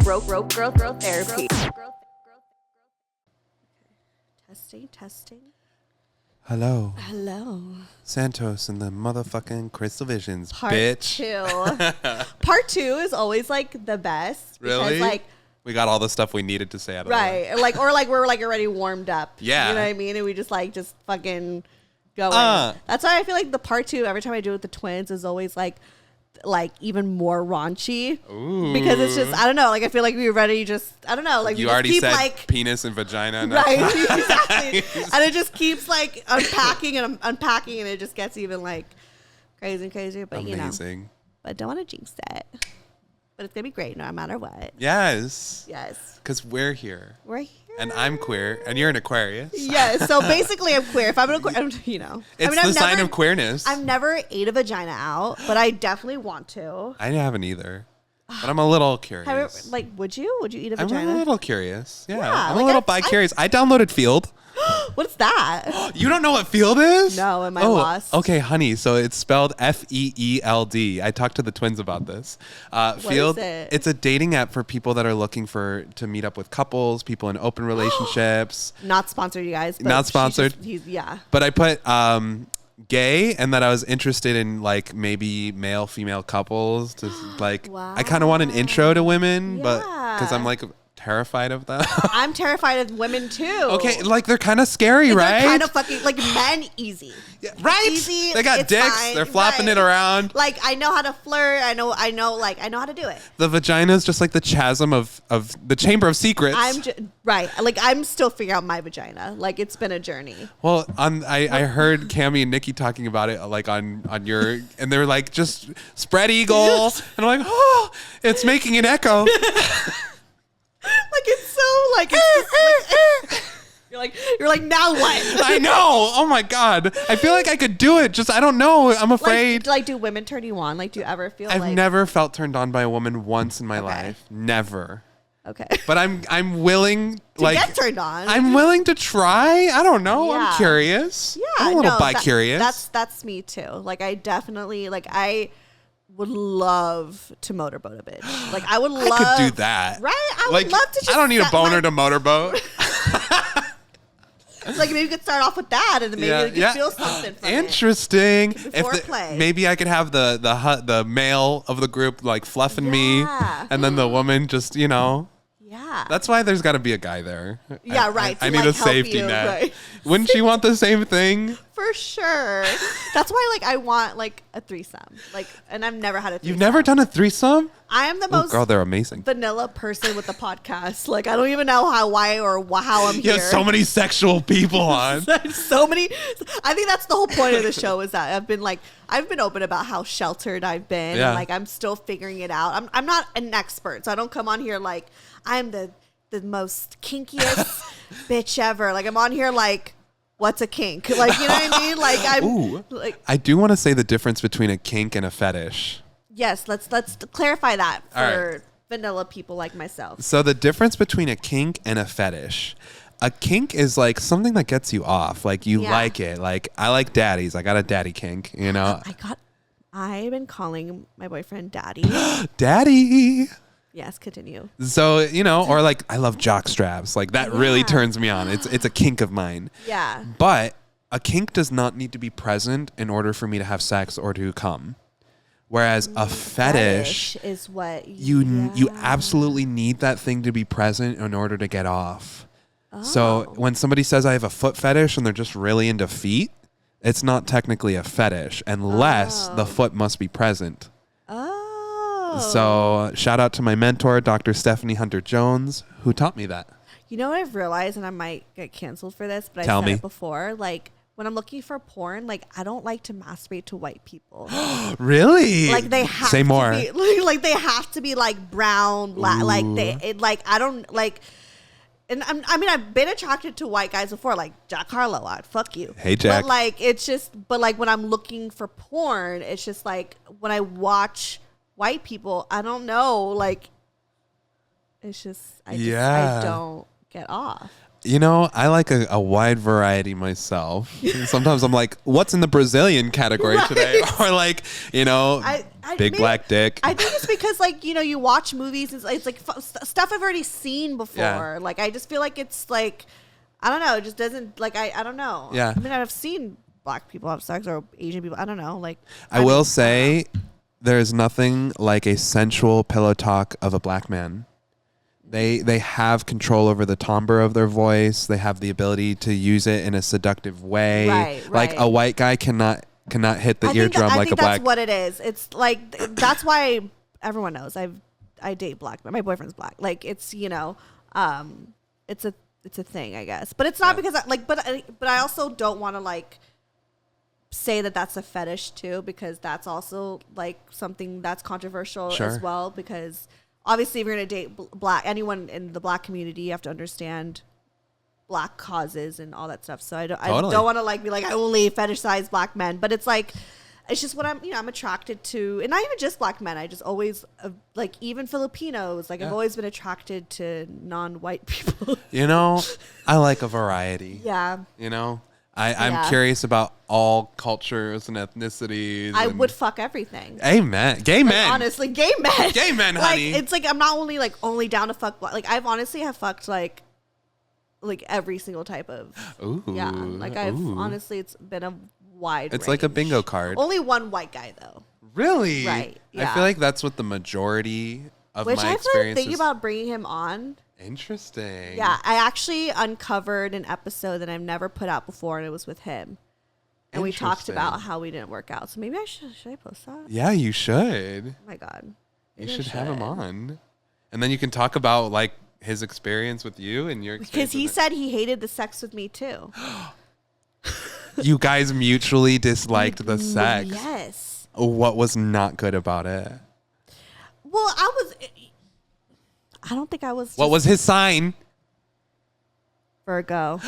Growth therapy. Testing. Hello. Hello. Santos and the motherfucking Crystal Visions, Part bitch. 2. Part 2 is always like the best. Really? Because, like, we got all the stuff we needed to say out of right. the way. Like, or like we're like already warmed up. Yeah. You know what I mean? And we just fucking go in. That's why I feel like the part 2, every time I do it with the twins, is always like even more raunchy. Ooh. Because it's just, I don't know, like I feel like we already just, I don't know, like you we already keep said like penis and vagina. Right, exactly. And it just keeps like unpacking and unpacking, and it just gets even like crazy and crazier. But amazing. You know, but don't want to jinx it. But it's gonna be great no matter what. Yes. Because we're here. We're here. And I'm queer, and you're an Aquarius. Yes, so basically I'm queer. If I'm an Aquarius, you know. It's the sign of queerness. I've never ate a vagina out, but I definitely want to. I haven't either. But I'm a little curious. Would you eat a vagina? I'm a little curious. Yeah. I'm like a little bi-curious. I downloaded Field. What's that? You don't know what Field is? No, am I lost? Okay, honey. So it's spelled F-E-E-L-D. I talked to the twins about this. Field. Is it? It's a dating app for people that are looking to meet up with couples, people in open relationships. Not sponsored, you guys. But Not sponsored. Yeah. But I put gay, and that I was interested in like maybe male female couples to like. Wow. I kind of want an intro to women, but Yeah. because I'm like terrified of them. I'm terrified of women too. Okay, like they're kind of scary, right? They're kind of fucking like men easy. Yeah, right? Easy, They got it's dicks. fine, They're flopping right. it around. Like I know how to flirt. I know how to do it. The vagina is just like the chasm of the chamber of secrets. Right. Like I'm still figuring out my vagina. Like it's been a journey. Well, I heard Cammie and Nikki talking about it like on your, and they were like just spread eagle, and I'm like, oh, it's making an echo. Like it's so like it's just, like, you're like now what? I know. Oh my god. I feel like I could do it. Just I don't know. I'm afraid. Like do women turn you on? Like do you ever feel I've never felt turned on by a woman once in my life. Never. Okay. But I'm willing to get turned on. I'm willing to try. I don't know. Yeah. I'm curious. Yeah. I'm a little bi-curious. That's me too. Like I definitely I would love to motorboat a bitch. Like I would love. I could do that. Right? I would love to just I don't need a boner to motorboat. Like maybe you could start off with that, and then maybe you could feel something from Interesting. Foreplay. Maybe I could have the male of the group like fluffing me, and then the woman just Yeah. That's why there's got to be a guy there. Yeah, right. I need a safety net. Right. Wouldn't she want the same thing? For sure. That's why I want a threesome. And I've never had a threesome. You've never done a threesome? I am the most girl, they're amazing. vanilla person with the podcast. I don't even know how I'm here. You have so many sexual people on. So many. I think that's the whole point of the show is that I've been open about how sheltered I've been. Yeah. And I'm still figuring it out. I'm not an expert, so I don't come on here I'm the most kinkiest bitch ever. I'm on here what's a kink? You know what I mean? I do want to say the difference between a kink and a fetish. Yes, let's clarify that for right. vanilla people like myself. So the difference between a kink and a fetish. A kink is something that gets you off. You like it. I like daddies. I got a daddy kink, I've been calling my boyfriend daddy. Daddy. Yes, continue. So, or I love jock straps. That really turns me on. It's a kink of mine. Yeah. But a kink does not need to be present in order for me to have sex or to come. Whereas a fetish is what you absolutely need that thing to be present in order to get off. Oh. So when somebody says I have a foot fetish and they're just really into feet, it's not technically a fetish unless the foot must be present. Oh. So shout out to my mentor, Dr. Stefanie Hunter-Jones, who taught me that. You know what I've realized, and I might get canceled for this, but Tell I said me. it before, when I'm looking for porn, I don't like to masturbate to white people. Really? They have Say to more. be they have to be brown, black, I don't and I've been attracted to white guys before, Jack Harlow. I'd fuck you. Hey, Jack. But it's just, when I'm looking for porn, it's just when I watch white people, I don't know, it's just, I don't get off. I like a wide variety myself. Sometimes I'm like, what's in the Brazilian category today? Or like, big black dick. I think it's because like, you watch movies. It's like stuff I've already seen before. Yeah. Like, I just feel like it's like, I don't know. It just doesn't like, I don't know. Yeah. I mean, I've seen black people have sex or Asian people. I don't know. Like, I will say there's nothing like a sensual pillow talk of a black man. They have control over the timbre of their voice. They have the ability to use it in a seductive way. Right. Like a white guy cannot hit the eardrum like a black. I think that's what it is. It's like that's why everyone knows I date black men. My boyfriend's black. Like it's it's a thing, I guess. But it's not because but I also don't want to like say that that's a fetish too, because that's also like something that's controversial as well, because obviously, if you're going to date anyone in the black community, you have to understand black causes and all that stuff. So I don't want to like be like, I only fetishize black men, but it's like, it's just what I'm attracted to. And not even just black men. I just always like even Filipinos, like I've always been attracted to non-white people. I like a variety. Yeah. I'm curious about all cultures and ethnicities. I would fuck everything. Amen. Gay men. Honestly, gay men. Gay men, honey. Like, it's like I'm not only down to fuck. Like I've honestly have fucked like every single type of. Ooh. Yeah. Like honestly, it's been a wide. It's range. like a bingo card. Only one white guy though. Really? Right. Yeah. I feel like that's what the majority of my experiences. Which I've been thinking about bringing him on. Interesting. Yeah, I actually uncovered an episode that I've never put out before, and it was with him. And we talked about how we didn't work out. So maybe should I post that? Yeah, you should. Oh my God. You should have him on. And then you can talk about like his experience with you and your experience. Because he said he hated the sex with me too. You guys mutually disliked the sex. Yes. What was not good about it? Well, I don't think I was. What was his sign? Virgo.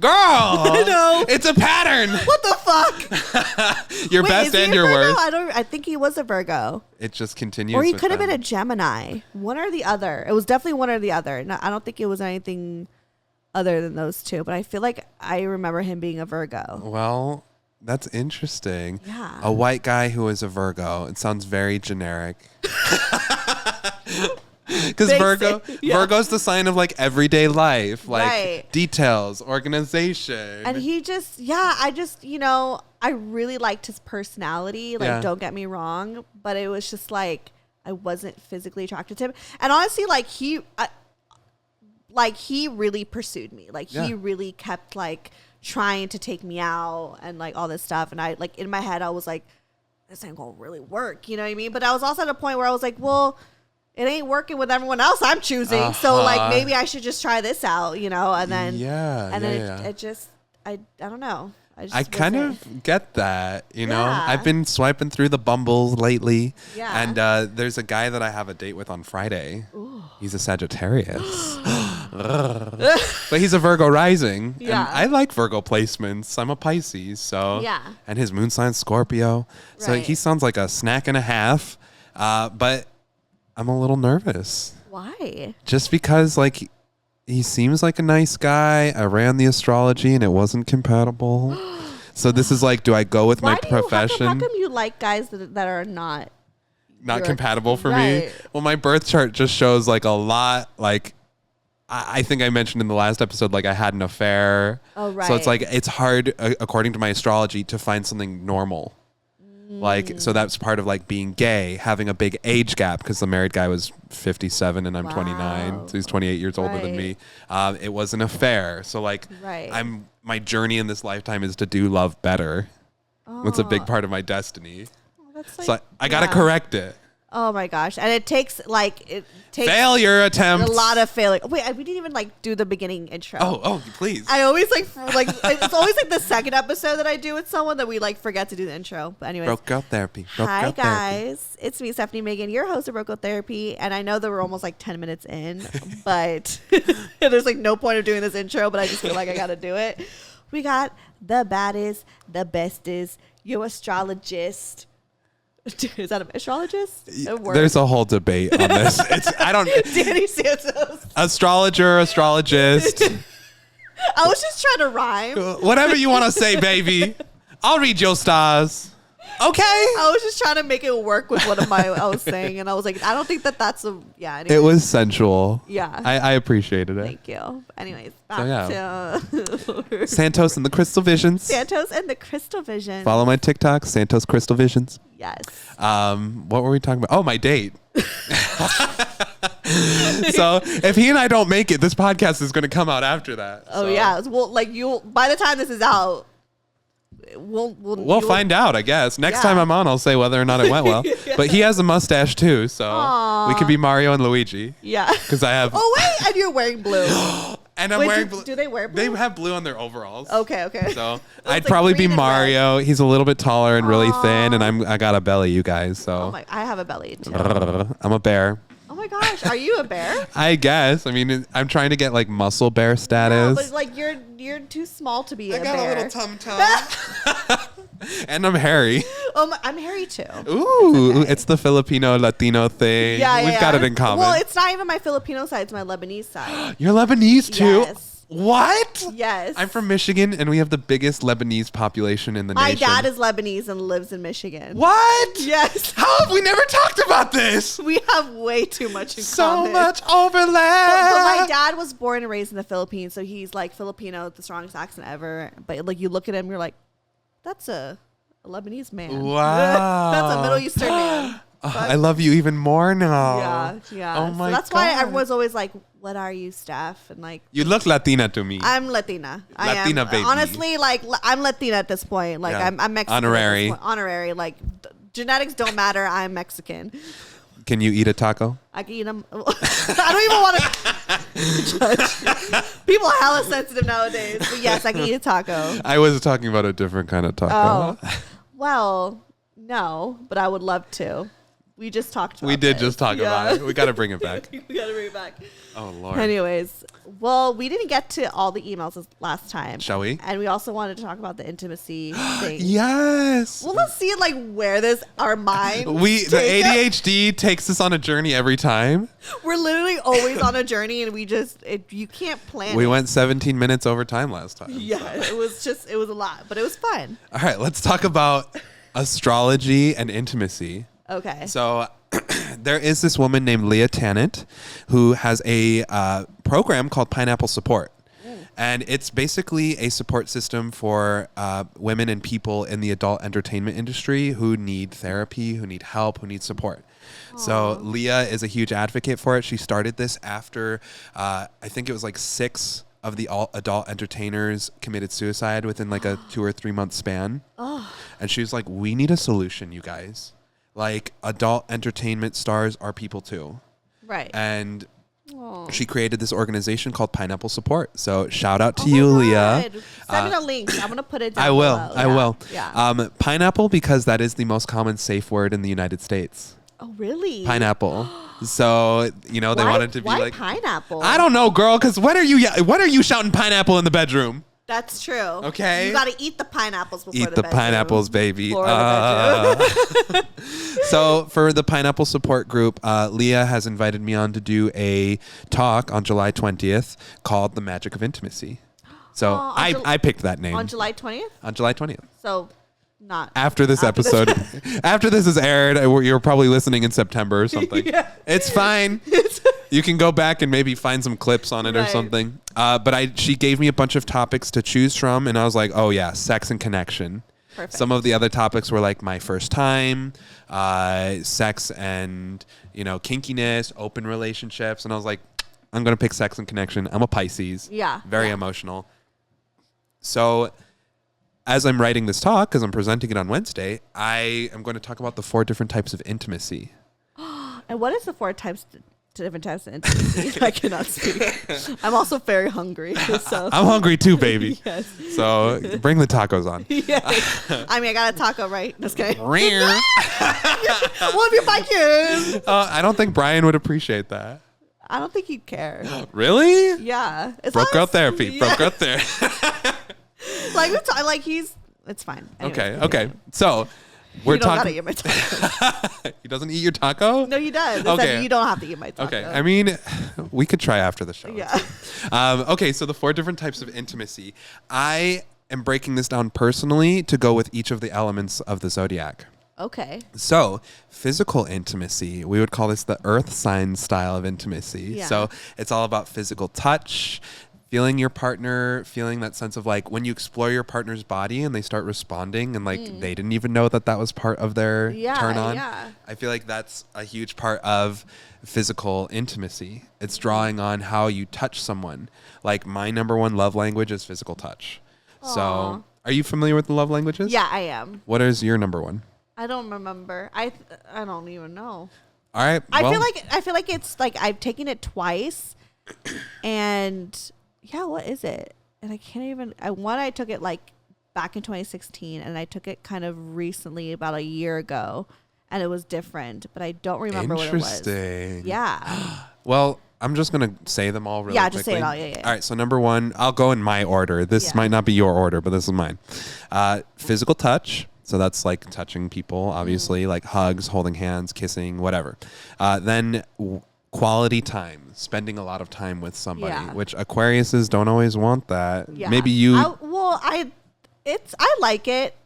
Girl! No. It's a pattern. What the fuck? Your best and your worst. I think he was a Virgo. It just continues. Or he could have been a Gemini. One or the other. It was definitely one or the other. No, I don't think it was anything other than those two. But I feel like I remember him being a Virgo. Well, that's interesting. Yeah. A white guy who is a Virgo. It sounds very generic. Because Virgo's the sign of like everyday life, like details, organization. And he just, I really liked his personality. Like, don't get me wrong, but it was just like I wasn't physically attracted to him. And honestly, he really pursued me. Like he really kept like trying to take me out and like all this stuff. And I like in my head, I was like, this ain't gonna really work. You know what I mean? But I was also at a point where I was like, well, it ain't working with everyone else I'm choosing. So like maybe I should just try this out, and then it just I don't know. I kind of get that, I've been swiping through the Bumbles lately. Yeah. And there's a guy that I have a date with on Friday. Ooh. He's a Sagittarius. But he's a Virgo rising. Yeah. And I like Virgo placements. I'm a Pisces, so and his moon sign's Scorpio. Right. So he sounds like a snack and a half. But I'm a little nervous. Why? Just because, like, he seems like a nice guy. I ran the astrology and it wasn't compatible. So this is like, do I go with my profession? How come you like guys that are not compatible for me? Well, my birth chart just shows like a lot. Like, I think I mentioned in the last episode, like I had an affair. Oh, right. So it's like, it's hard, according to my astrology, to find something normal. Like, so that's part of like being gay, having a big age gap, because the married guy was 57 and I'm 29. So he's 28 years older than me. It was an affair. So like my journey in this lifetime is to do love better. That's a big part of my destiny. So I got to correct it. Oh my gosh. And it takes failure attempt. A lot of failure. Wait, we didn't even like do the beginning intro. Oh, please. I always like it's always like the second episode that I do with someone that we like forget to do the intro. But anyways. Broke Girl Therapy. Hi guys. It's me, Stefanie Maegan, your host of Broke Girl Therapy. And I know that we're almost like 10 minutes in, but there's like no point of doing this intro, but I just feel like I gotta do it. We got the baddest, the bestest, your astrologist. Is that an astrologist? There's a whole debate on this. Danny Santos. Astrologer, astrologist. I was just trying to rhyme. Whatever you want to say, baby. I'll read your stars. Okay. I was just trying to make it work with what I was saying, and I was like, I don't think that's a Anyway. It was sensual. Yeah. I appreciated it. Thank you. Anyways, back to Santos and the Crystal Visions. Santos and the Crystal Visions. Follow my TikTok, Santos Crystal Visions. Yes. What were we talking about? Oh, my date. So if he and I don't make it, this podcast is going to come out after that. Oh so. yeah. Well, like by the time this is out, we'll find out, I guess. Next time I'm on, I'll say whether or not it went well. Yeah. But he has a mustache too, so we could be Mario and Luigi. Yeah. Because I have. Oh wait, and you're wearing blue. And I'm wearing blue. Do they wear blue? They have blue on their overalls. Okay. So I'd probably be Mario. He's a little bit taller and really thin, and I got a belly, you guys. So I have a belly too. I'm a bear. Oh my gosh, are you a bear? I guess. I mean, I'm trying to get like muscle bear status. No, but like you're too small to be a bear. I got a little tum tum. And I'm hairy. Oh, I'm hairy too. Ooh, okay. It's the Filipino Latino thing. Yeah, we've got it in common. Well, it's not even my Filipino side; it's my Lebanese side. You're Lebanese too? Yes. What? Yes. I'm from Michigan, and we have the biggest Lebanese population in the nation. My dad is Lebanese and lives in Michigan. What? Yes. How have we never talked about this? We have way too much in common. So much overlap. But my dad was born and raised in the Philippines, so he's like Filipino with the strongest accent ever. But like you look at him, you're like, that's a Lebanese man. Wow. That's a Middle Eastern man. I love you even more now. Yeah. Oh my God. That's why everyone's always like, what are you, Steph? And like, you look Latina to me. I'm Latina. Latina, I am. baby. Honestly, like I'm Latina at this point. Like Yeah. I'm Mexican. Honorary. Honorary. Like genetics don't matter. I'm Mexican. Can you eat a taco? I can eat them. I don't even want to judge. People are hella sensitive nowadays. But yes, I can eat a taco. I was talking about a different kind of taco. Oh, well, no, but I would love to. We just talked about We did this. just talk about it. We got to bring it back. We got to bring it back. Oh, Lord. Anyways, well, we didn't get to all the emails this last time. Shall we? And we also wanted to talk about the intimacy thing. Yes. Well, let's see like where our mind The ADHD takes us on a journey every time. We're literally always on a journey, and you can't plan. We it. went 17 minutes over time last time. Yeah, it was a lot, but it was fun. All right, let's talk about astrology and intimacy. Okay. So there is this woman named Leah Tannant who has a program called Pineapple Support. And it's basically a support system for women and people in the adult entertainment industry who need therapy, who need help, who need support. Aww. So Leah is a huge advocate for it. She started this after, I think it was like 6 of the adult entertainers committed suicide within like a 2 or 3 month span. Oh. And she was like, we need a solution, you guys. Like, adult entertainment stars are people too. Right. And Aww. she created this organization called Pineapple Support. So shout out to you, Leah. Send me the link. I'm going to put it down I will. below. I will. Yeah. Pineapple, because that is the most common safe word in the United States. Oh, really? Pineapple. So, they wanted to be why like pineapple? I don't know, girl, because when are you shouting pineapple in the bedroom? That's true. Okay. You got to eat the pineapples before Eat the pineapples, baby. The So for the Pineapple Support Group, Leah has invited me on to do a talk on July 20th called The Magic of Intimacy. So I picked that name. On July 20th? On July 20th. So not. After this episode. After this is aired, you're probably listening in September or something. Yeah. It's fine. You can go back and maybe find some clips on it or something. But she gave me a bunch of topics to choose from, and I was like, oh yeah, sex and connection. Perfect. Some of the other topics were like my first time, sex and, kinkiness, open relationships. And I was like, I'm going to pick sex and connection. I'm a Pisces. Yeah. Very emotional. So as I'm writing this talk, because I'm presenting it on Wednesday, I am going to talk about the 4 different types of intimacy. And what is the 4 different types of intimacy? I cannot speak. I'm also very hungry. So. I'm hungry too, baby. Yes. So bring the tacos on. Yes. I mean, I got a taco, right? Just kidding. What if you're biking? I don't think Brian would appreciate that. I don't think he'd care. Really? Yeah. Broke out therapy. Yeah. Broke out there. It's fine. Anyways, Okay. So We're you don't talking. gotta eat my taco. He doesn't eat your taco? No, he does. It Okay. said you don't have to eat my taco. Okay. I mean, we could try after the show. Yeah. Okay. So the 4 different types of intimacy. I am breaking this down personally to go with each of the elements of the zodiac. Okay. So, physical intimacy, we would call this the earth sign style of intimacy. Yeah. So, it's all about physical touch, feeling your partner, feeling that sense of like when you explore your partner's body and they start responding and like they didn't even know that was part of their turn on. Yeah. I feel like that's a huge part of physical intimacy. It's drawing on how you touch someone. Like my number 1 love language is physical touch. Aw. So, are you familiar with the love languages? Yeah, I am. What is your number 1? I don't remember. I don't even know. All right. I feel like it's like I've taken it twice, and yeah, what is it? And I can't even. I took it like back in 2016, and I took it kind of recently, about a year ago, and it was different, but I don't remember what it was. Interesting. Yeah. Well, I'm just gonna say them all really quickly. Just say it all. Yeah. All right. So number 1, I'll go in my order. This might not be your order, but this is mine. Physical touch. So that's like touching people, obviously, like hugs, holding hands, kissing, whatever. Then quality time, spending a lot of time with somebody, which Aquariuses don't always want that. Yeah. Maybe you. I like it.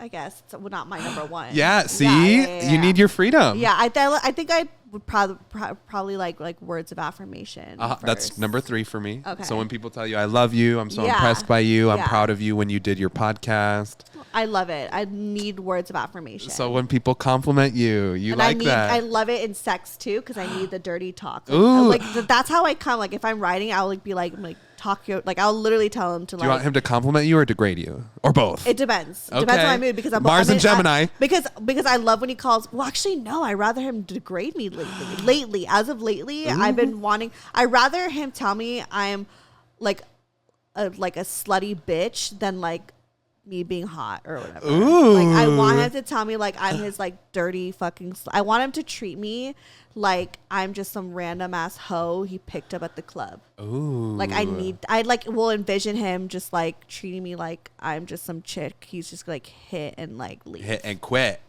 I guess it's not my number 1. Yeah. See, you need your freedom. Yeah. I think I would probably like words of affirmation. That's number 3 for me. Okay. So when people tell you, I love you, I'm so impressed by you, I'm proud of you when you did your podcast. I love it. I need words of affirmation. So when people compliment you, that. I love it in sex too, because I need the dirty talk. Ooh. Like that's how I come. Like if I'm writing, I'll like be like talk your, like I'll literally tell him to Do you want him to compliment you or degrade you? Or both? It depends. Okay. Depends on my mood, because Mars and Gemini. Because I love when he calls. Well, actually, no. I rather him degrade me lately. As of lately, I've been wanting. I rather him tell me I'm like a slutty bitch than like me being hot or whatever. Ooh. Like I want him to tell me like I'm his like dirty fucking. I want him to treat me like I'm just some random ass hoe he picked up at the club. Ooh. Like will envision him just like treating me like I'm just some chick he's just like hit and like leave. Hit and quit.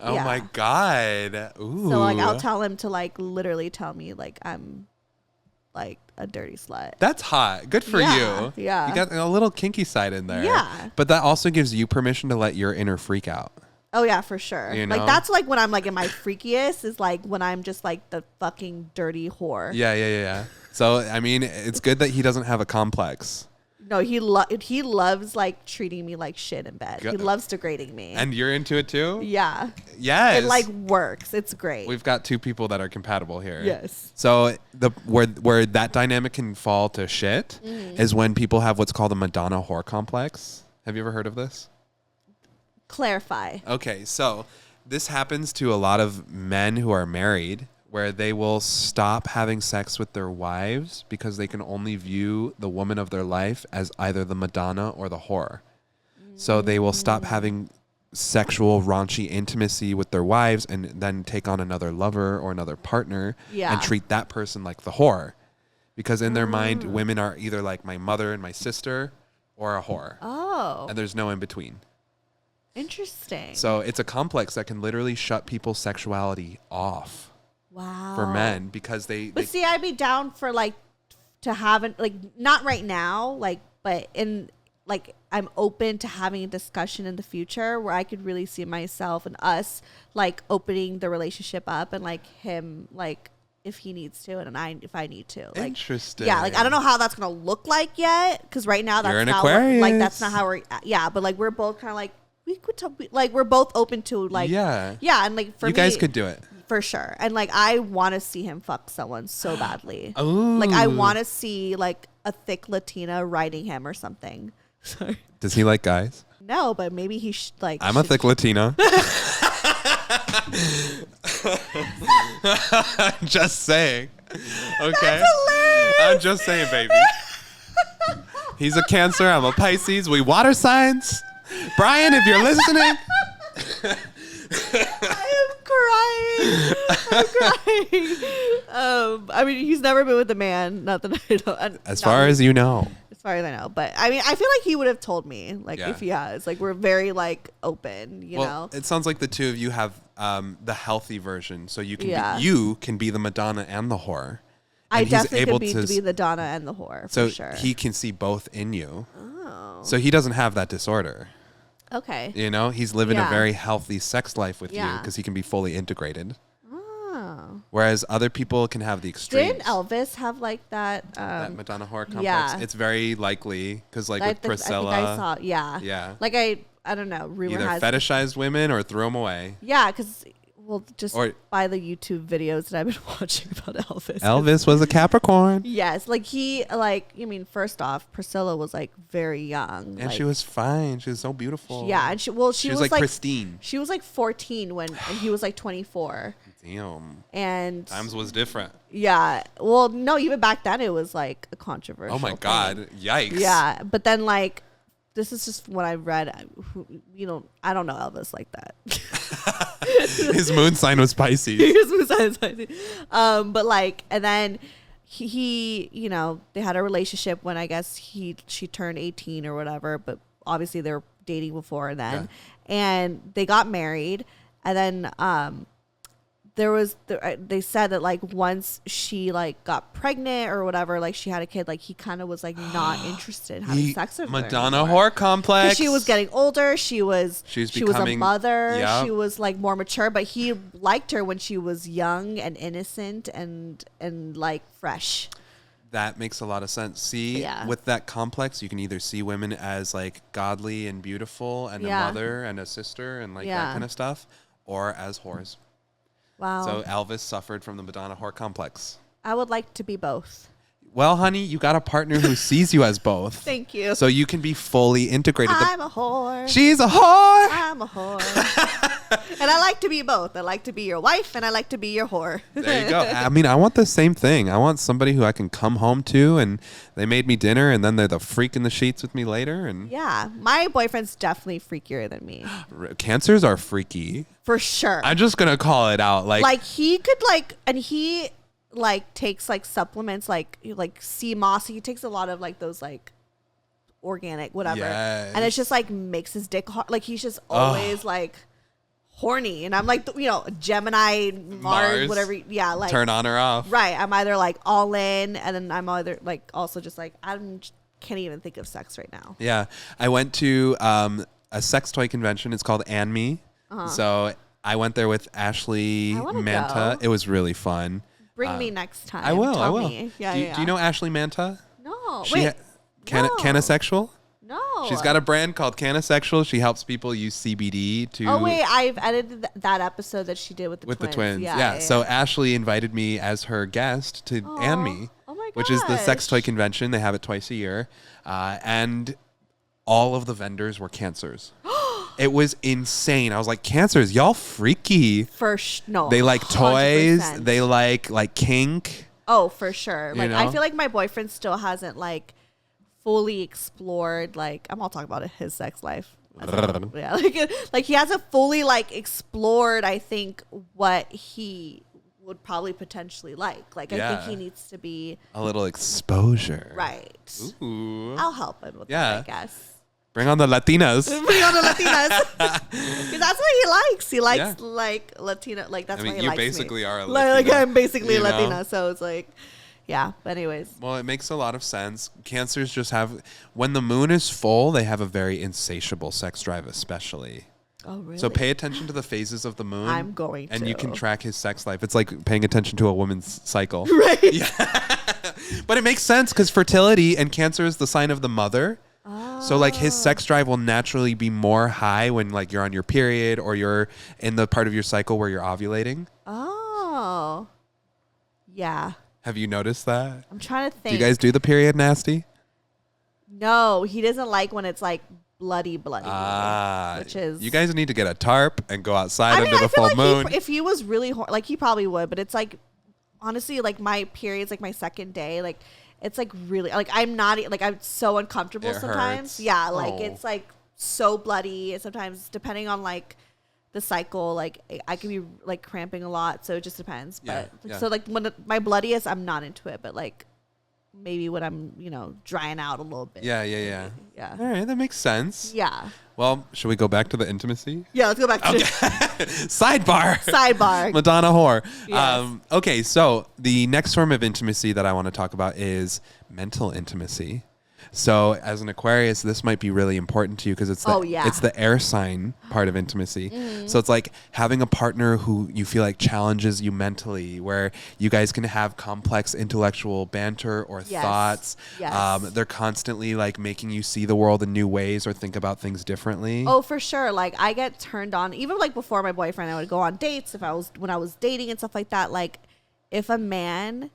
Oh my God. Ooh. So like I'll tell him to like literally tell me like I'm like a dirty slut. That's hot. Good for you. Yeah. You got a little kinky side in there. Yeah. But that also gives you permission to let your inner freak out. Oh yeah, for sure. You know? Like that's like when I'm like in my freakiest is like when I'm just like the fucking dirty whore. Yeah. So, I mean, it's good that he doesn't have a complex. No, he loves like treating me like shit in bed. He loves degrading me. And you're into it too? Yeah. Yes. It like works. It's great. We've got 2 people that are compatible here. Yes. So where that dynamic can fall to shit is when people have what's called a Madonna whore complex. Have you ever heard of this? Clarify. Okay, so this happens to a lot of men who are married, where they will stop having sex with their wives because they can only view the woman of their life as either the Madonna or the whore. So they will stop having sexual raunchy intimacy with their wives and then take on another lover or another partner and treat that person like the whore. Because in their mind, women are either like my mother and my sister or a whore. Oh. And there's no in between. Interesting. So it's a complex that can literally shut people's sexuality off. Wow. For men, because But see, I'd be down for like to have it, like not right now, like, but in like I'm open to having a discussion in the future where I could really see myself and us like opening the relationship up and like him like if he needs to and if I need to. Like, interesting. Yeah, like I don't know how that's gonna look like yet, because right now that's You're an not Aquarius. like that's not how we're. Yeah, but like we're both kind of like we could talk, like we're both open to like yeah, and like for you me, guys could do it. For sure. And like I want to see him fuck someone so badly. Ooh. Like I want to see like a thick Latina riding him or something. Sorry. Does he like guys? No, but maybe he like. I'm a thick Latina. Just saying. Okay. I'm just saying, baby. He's a Cancer. I'm a Pisces. We water signs. Brian, if you're listening. I'm crying. I mean, he's never been with a man. Not that I don't. As far as you know. as far as I know. But I mean, I feel like he would have told me, like, Yeah. if he has. Like, we're very, like, open, you know? It sounds like the two of you have the healthy version. So you can Yeah. you can be the Madonna and the whore. I And he's definitely able could be to be the Donna and the whore, so for sure. he can see both in you. Oh. So he doesn't have that disorder. Okay. You know, he's living a Yeah. very healthy sex life with you Yeah. because he can be fully integrated. Oh. Whereas other people can have the extremes. Didn't Elvis have, like, that? That Madonna whore complex. yeah. It's very likely because, like, with Priscilla, I think I saw, yeah. Yeah. Like, I don't know. Rumor either has fetishized women or threw them away. Yeah, because, well, just Or- by the YouTube videos that I've been watching about Elvis. Elvis was a Capricorn. Yes, like he, like, I mean, first off, Priscilla was like very young. And like, she was fine. She was so beautiful. yeah, and she was like pristine. She was like 14 when, and he was like 24. Damn. And Times was different. yeah, well, no, even back then it was like a controversial. Oh my thing. God. Yikes. Yeah, but then like, this is just what I've read. I don't know Elvis like that. His moon sign was Pisces. But like, and then he, you know, they had a relationship when I guess she turned 18 or whatever, but obviously they were dating before then, and they got married, and then they said that like once she like got pregnant or whatever, like she had a kid, like he kind of was like not interested in having sex with her Madonna anymore. whore complex. She was getting older. She was a becoming- mother. Yep. She was like more mature, but he liked her when she was young and innocent and like fresh. That makes a lot of sense. See, Yeah. with that complex, you can either see women as like godly and beautiful and a mother and a sister and like that kind of stuff, or as whores. Wow. So Elvis suffered from the Madonna whore complex. I would like to be both. Well, honey, you got a partner who sees you as both. Thank you. So you can be fully integrated. I'm a whore. She's a whore. I'm a whore. And I like to be both. I like to be your wife and I like to be your whore. There you go. I mean, I want the same thing. I want somebody who I can come home to and they made me dinner and then they're the freak in the sheets with me later. And Yeah. My boyfriend's definitely freakier than me. Cancers are freaky. For sure. I'm just going to call it out. Like he could like, and he like takes like supplements like sea moss. He takes a lot of like those like organic whatever. Yes. And it's just like makes his dick hard. Like he's just always like horny. And I'm like, you know, Gemini, Mars, whatever. Yeah. Like turn on or off. Right. I'm either like all in and then I'm either like also just like, can't even think of sex right now. Yeah. I went to a sex toy convention. It's called And Me. So I went there with Ashley I wanna Manta. go. It was really fun. Bring me next time. I will. Tell I will. me. Yeah, do you know Ashley Manta? No. She Wait. No. Canisexual? No. She's got a brand called Canisexual. She helps people use CBD to... Oh, wait. I've edited that episode that she did with the with twins. the twins. Yeah. So Ashley invited me as her guest to And Me, Oh my which is the sex toy gosh. convention. They have it twice a year. And all of the vendors were cancers. It was insane. I was like, cancers, y'all freaky. No. They like toys. 100%. They like kink. Oh, for sure. You Like, I know? feel like my boyfriend still hasn't, like, fully explored, like, I'm all talking about his sex life. Yeah. Like, he hasn't fully, like, explored, I think, what he would probably potentially like. Like, I Yeah. think he needs to be A little exposure. right. Ooh. I'll help him with Yeah. that, I guess. Bring on the Latinas. Bring on the Latinas. Because that's what he likes. He likes Yeah. like Latina. Like that's I mean, why he you likes basically me. are a Like Latina, I'm basically you a know? Latina. So it's like, yeah. But anyways, Well, it makes a lot of sense. Cancers just have, when the moon is full, they have a very insatiable sex drive, especially. oh really? So pay attention to the phases of the moon. I'm going And to. you can track his sex life. It's like paying attention to a woman's cycle. right. Yeah. But it makes sense because fertility and Cancer is the sign of the mother. So like his sex drive will naturally be more high when like you're on your period or you're in the part of your cycle where you're ovulating. Oh. Yeah. Have you noticed that? I'm trying to Do think. you guys do the period nasty? No, he doesn't like when it's like bloody. Which is you guys need to get a tarp and go outside I mean, under I the feel full like moon. if he was really like he probably would, but it's like honestly like my periods like my second day like it's like really like I'm not like I'm so uncomfortable It sometimes. hurts. Yeah, like Oh. it's like so bloody. And sometimes depending on like the cycle, like I can be like cramping a lot, so it just depends. Yeah, But yeah. so like when my bloodiest, I'm not into it, but like maybe when I'm, drying out a little bit. Yeah. Yeah. All right, that makes sense. Yeah. Well, should we go back to the intimacy? Yeah, let's go back to Sidebar. Madonna whore. Yes. Okay, so the next form of intimacy that I want to talk about is mental intimacy. So as an Aquarius, this might be really important to you because it's the air sign part of intimacy. So it's like having a partner who you feel like challenges you mentally, where you guys can have complex intellectual banter or thoughts. Yes. They're constantly like making you see the world in new ways or think about things differently. Oh, for sure. Like I get turned on, even like before my boyfriend, I would go on dates when I was dating and stuff like that. Like if a man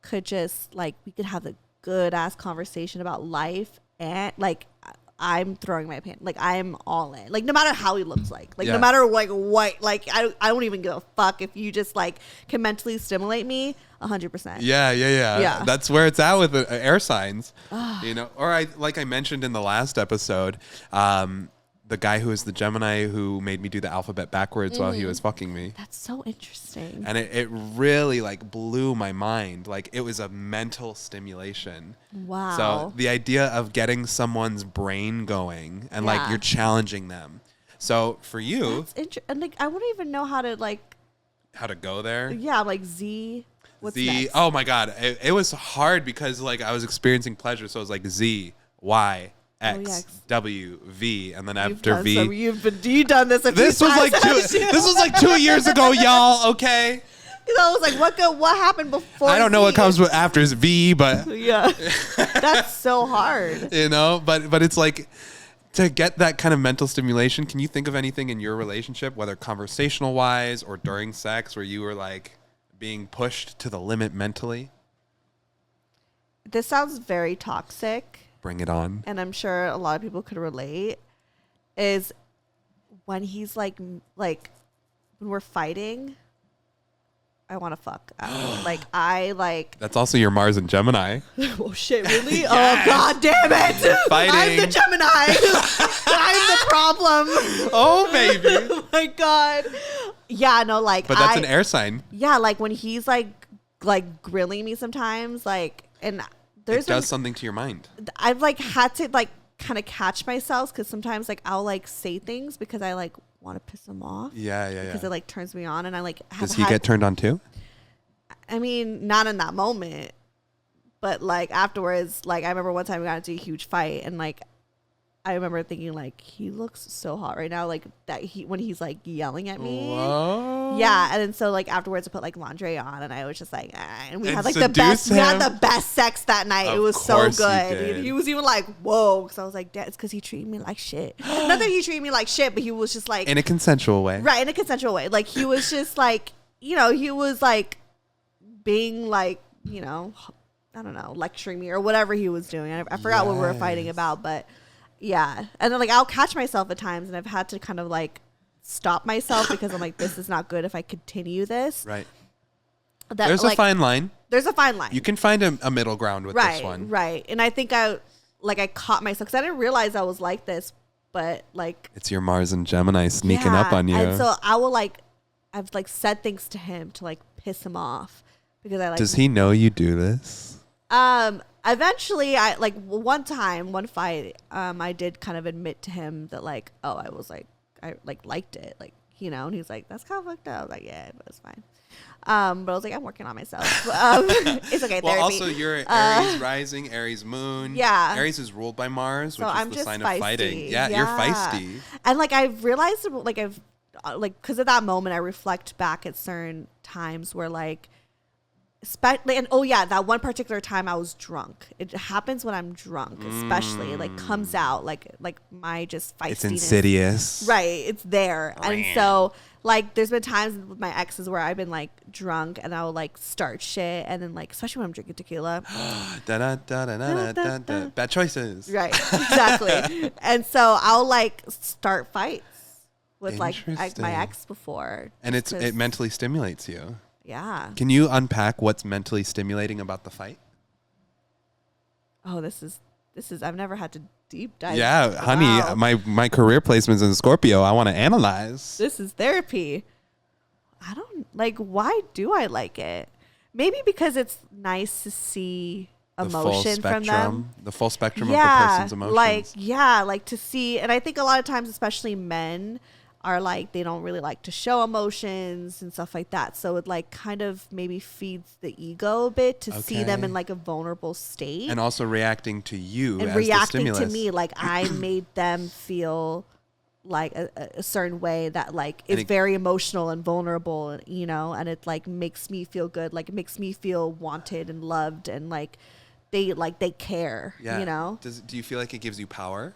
could just like, we could have the good ass conversation about life, and like I'm throwing my pants, like I'm all in, like no matter how he looks like no matter like what, like I don't even give a fuck if you just like can mentally stimulate me 100%. Yeah. That's where it's at with air signs, or I mentioned in the last episode, the guy who is the Gemini who made me do the alphabet backwards while he was fucking me. That's so interesting. And it really like blew my mind. Like it was a mental stimulation. Wow. So the idea of getting someone's brain going and like you're challenging them. So for you, that's interesting. Like I wouldn't even know how to go there. Yeah, like Z. What's next? Oh my God. It was hard because like I was experiencing pleasure. So it was like Z, Y, X, W, V, and then after V. You've done this a few times. This was like 2 years ago, y'all. Okay. I was like, what happened before? I don't know what comes after V, but yeah, that's so hard. But it's like to get that kind of mental stimulation. Can you think of anything in your relationship, whether conversational wise or during sex, where you were like being pushed to the limit mentally? This sounds very toxic. Bring it on. And I'm sure a lot of people could relate, is when he's like when we're fighting, I want to fuck. That's also your Mars and Gemini. Oh shit, really? Yes. Oh God damn it. Fighting. I'm the Gemini. I'm the problem. Oh baby. Oh my God. Yeah, no, like but that's an air sign. Yeah, like when he's like grilling me sometimes, like, and it does something to your mind. I've like had to like kind of catch myself because sometimes like I'll like say things because I like want to piss him off. Yeah. Because it like turns me on, and I like. Does he get turned on too? I mean, not in that moment, but like afterwards. Like I remember one time we got into a huge fight, and like I remember thinking like he looks so hot right now, like that when he's like yelling at me. Whoa. Yeah, and then so like afterwards I put like lingerie on, and I was just like, and we had like the best. We had the best sex that night. It was so good. He was even like, whoa, because I was like, it's because he treated me like shit. Not that he treated me like shit, but he was just like in a consensual way. Right, in a consensual way. Like he was just like, he was like being like, I don't know, lecturing me or whatever he was doing. I forgot what we were fighting about, but. Yeah. And then like I'll catch myself at times, and I've had to kind of like stop myself because I'm like, this is not good if I continue this. Right. There's a fine line. There's a fine line. You can find a middle ground with this one. Right. And I think I caught myself because I didn't realize I was like this, but like. It's your Mars and Gemini sneaking up on you. And so I will I've like said things to him to like piss him off because I like. Does he know you do this? Eventually, I like one fight. I did kind of admit to him that like, oh, I was like, I like liked it, like and he's like, that's kind of fucked up. I was like, yeah, but it's fine. But I was like, I'm working on myself. It's okay. Well, therapy. also you're Aries rising, Aries moon. Yeah, Aries is ruled by Mars, which is the sign feisty. Of fighting. Yeah, you're feisty. And like I've realized, like because of that moment, I reflect back at certain times where like. And that one particular time I was drunk. It happens when I'm drunk, especially. It like comes out like my just feistiness. It's insidious, right? It's there, and so like there's been times with my exes where I've been like drunk and I'll like start shit, and then like especially when I'm drinking tequila, bad choices. Right, exactly. And so I'll like start fights with like my ex before, and it mentally stimulates you. Yeah. Can you unpack what's mentally stimulating about the fight? Oh, this is I've never had to deep dive. Yeah, honey, my career placement's in Scorpio. I want to analyze. This is therapy. I don't like, why do I like it? Maybe because it's nice to see emotion from them. The full spectrum of the person's emotions. Like to see, and I think a lot of times, especially men, are like, they don't really like to show emotions and stuff like that. So it like kind of maybe feeds the ego a bit to see them in like a vulnerable state. And also reacting to you and as reacting the stimulus. to me, like I made them feel like a certain way that like is very emotional and vulnerable, you know, and it like makes me feel good. Like it makes me feel wanted and loved, and like they care, you know? Do you feel like it gives you power?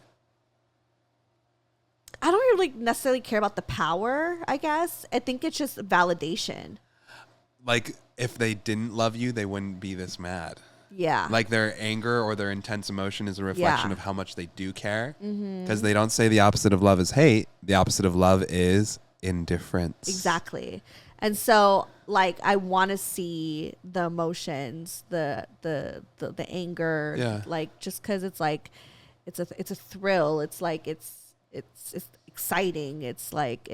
I don't really necessarily care about the power, I guess. I think it's just validation. Like, if they didn't love you, they wouldn't be this mad. Yeah. Like, their anger or their intense emotion is a reflection of how much they do care. Because they don't say the opposite of love is hate. The opposite of love is indifference. Exactly. And so, like, I want to see the emotions, the anger, like, just because it's like, it's a thrill. It's like, it's exciting. It's like,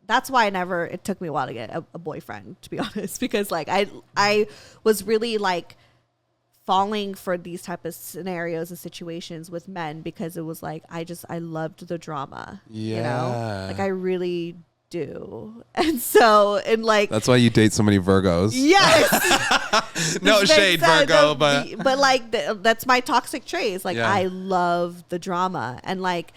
that's why it took me a while to get a boyfriend, to be honest, because like I was really like falling for these type of scenarios and situations with men, because it was like, I loved the drama, you know, like I really do. And so, and like, that's why you date so many Virgos. Yes. No shade, Virgo, but like that's my toxic traits. Like I love the drama, and like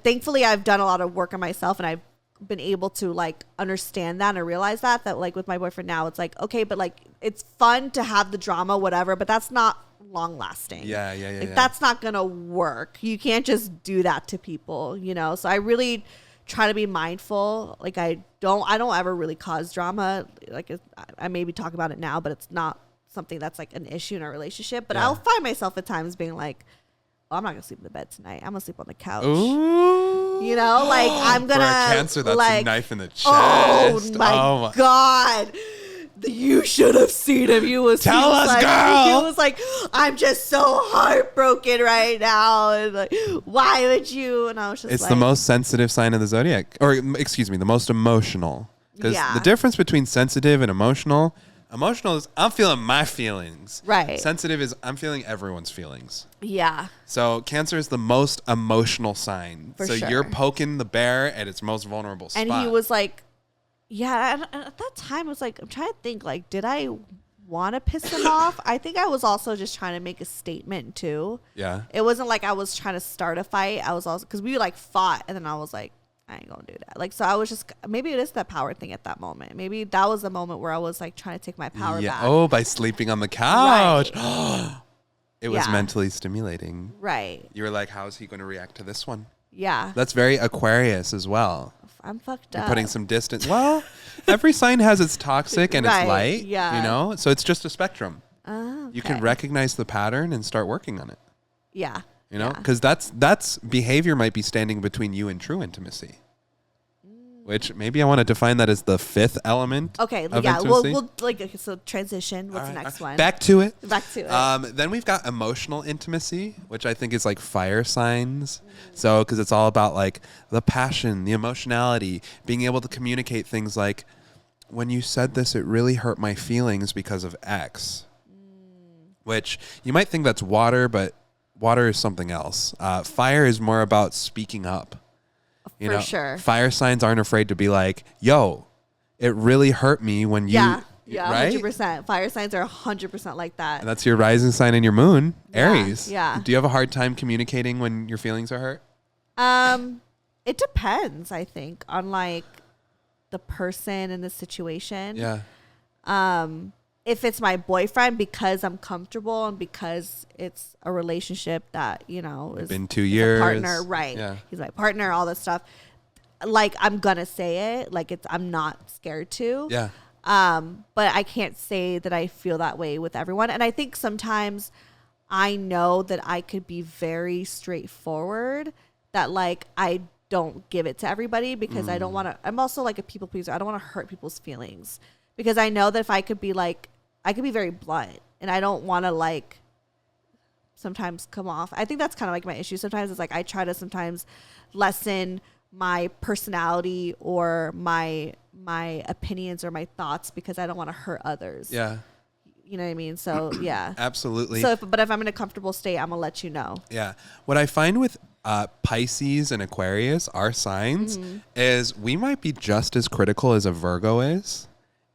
thankfully I've done a lot of work on myself, and I've been able to like understand that and realize that like with my boyfriend now, it's like, okay, but like it's fun to have the drama, whatever, but that's not long lasting. That's not gonna work. You can't just do that to people, you know. So I really try to be mindful. Like I don't ever really cause drama. Like I maybe talk about it now, but it's not something that's like an issue in our relationship. But I'll find myself at times being like, oh, I'm not gonna sleep in the bed tonight. I'm gonna sleep on the couch. Ooh. You know, like I'm gonna. For a Cancer, that's like, a knife in the chest. Oh my God. You should have seen him. He was Tell us, like, girl. He was like, I'm just so heartbroken right now. And like, why would you? And I was just it's like, the most sensitive sign of the zodiac, or excuse me, the most emotional. Because the difference between sensitive and emotional is I'm feeling my feelings. Right. Sensitive is I'm feeling everyone's feelings. Yeah. So Cancer is the most emotional sign. For so sure. You're poking the bear at its most vulnerable spot. And he was like, yeah, and at that time, I was like, I'm trying to think, like, did I want to piss him off? I think I was also just trying to make a statement, too. Yeah. It wasn't like I was trying to start a fight. I was also, because we, like, fought, and then I was like, I ain't gonna do that. Like, so I was just, maybe it is that power thing at that moment. Maybe that was the moment where I was, like, trying to take my power back. Oh, by sleeping on the couch. Right. It was mentally stimulating. Right. You were like, how is he going to react to this one? Yeah. That's very Aquarius as well. I'm fucked You're up. putting some distance. Well, every sign has its toxic and its light. Yeah. You know? So it's just a spectrum. Okay. You can recognize the pattern and start working on it. Yeah. You know? Because that's behavior might be standing between you and true intimacy. Which maybe I want to define that as the fifth element. Okay, of yeah, intimacy. we'll like, okay, so transition. What's the next one? Back to it. Back to it. Then we've got emotional intimacy, which I think is like fire signs. So, because it's all about like the passion, the emotionality, being able to communicate things like, when you said this, it really hurt my feelings because of X. Which you might think that's water, but water is something else. Fire is more about speaking up. You know, sure. Fire signs aren't afraid to be like, yo, it really hurt me when you, right? 100%. Fire signs are 100% like that. And that's your rising sign and your moon, Aries. Yeah. Do you have a hard time communicating when your feelings are hurt? It depends, I think, on like the person and the situation. Yeah. If it's my boyfriend, because I'm comfortable and because it's a relationship that, you know, is been 2 years. A partner, right? Yeah. He's my partner, all this stuff. Like, I'm gonna say it. Like, I'm not scared to. Yeah. But I can't say that I feel that way with everyone. And I think sometimes I know that I could be very straightforward, that like I don't give it to everybody because I don't want to. I'm also like a people pleaser. I don't want to hurt people's feelings, because I know that if I could be like, I could be very blunt, and I don't want to like sometimes come off. I think that's kind of like my issue. Sometimes it's like I try to sometimes lessen my personality or my opinions or my thoughts because I don't want to hurt others. Yeah. You know what I mean? So yeah. Absolutely. So but if I'm in a comfortable state, I'm gonna let you know. Yeah. What I find with Pisces and Aquarius, our signs, is we might be just as critical as a Virgo is,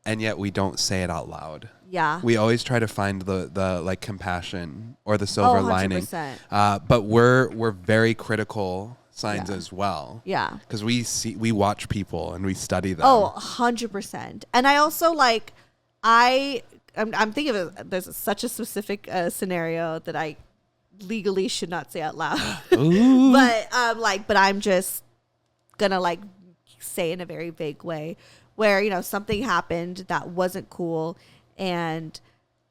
and yet we don't say it out loud. Yeah. We always try to find the like compassion or the silver lining. 100%. But we're very critical signs as well. Yeah. Because we watch people and we study them. Oh, 100%. And I also like I'm thinking of there's such a specific scenario that I legally should not say out loud. but I'm just gonna like say in a very vague way where, you know, something happened that wasn't cool and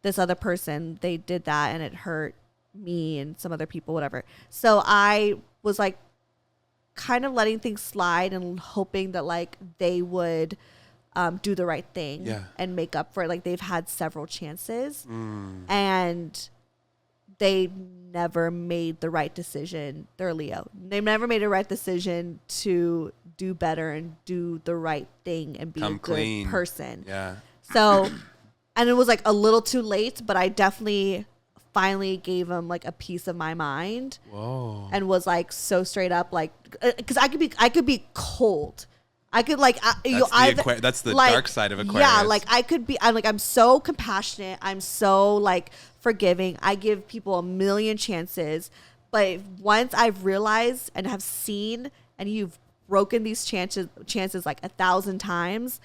this other person, they did that and it hurt me and some other people, whatever. So I was like kind of letting things slide and hoping that like they would do the right thing and make up for it. Like they've had several chances and they never made the right decision. They're Leo. They never made a right decision to do better and do the right thing and be a good person. Yeah. So, and it was like a little too late, but I definitely finally gave him like a piece of my mind. Whoa. And was like so straight up, like, because I could be cold. I could like that's the like, dark side of Aquarius. Yeah, like I'm so compassionate. I'm so like forgiving. I give people a million chances. But once I've realized and have seen, and you've broken these chances like 1,000 times,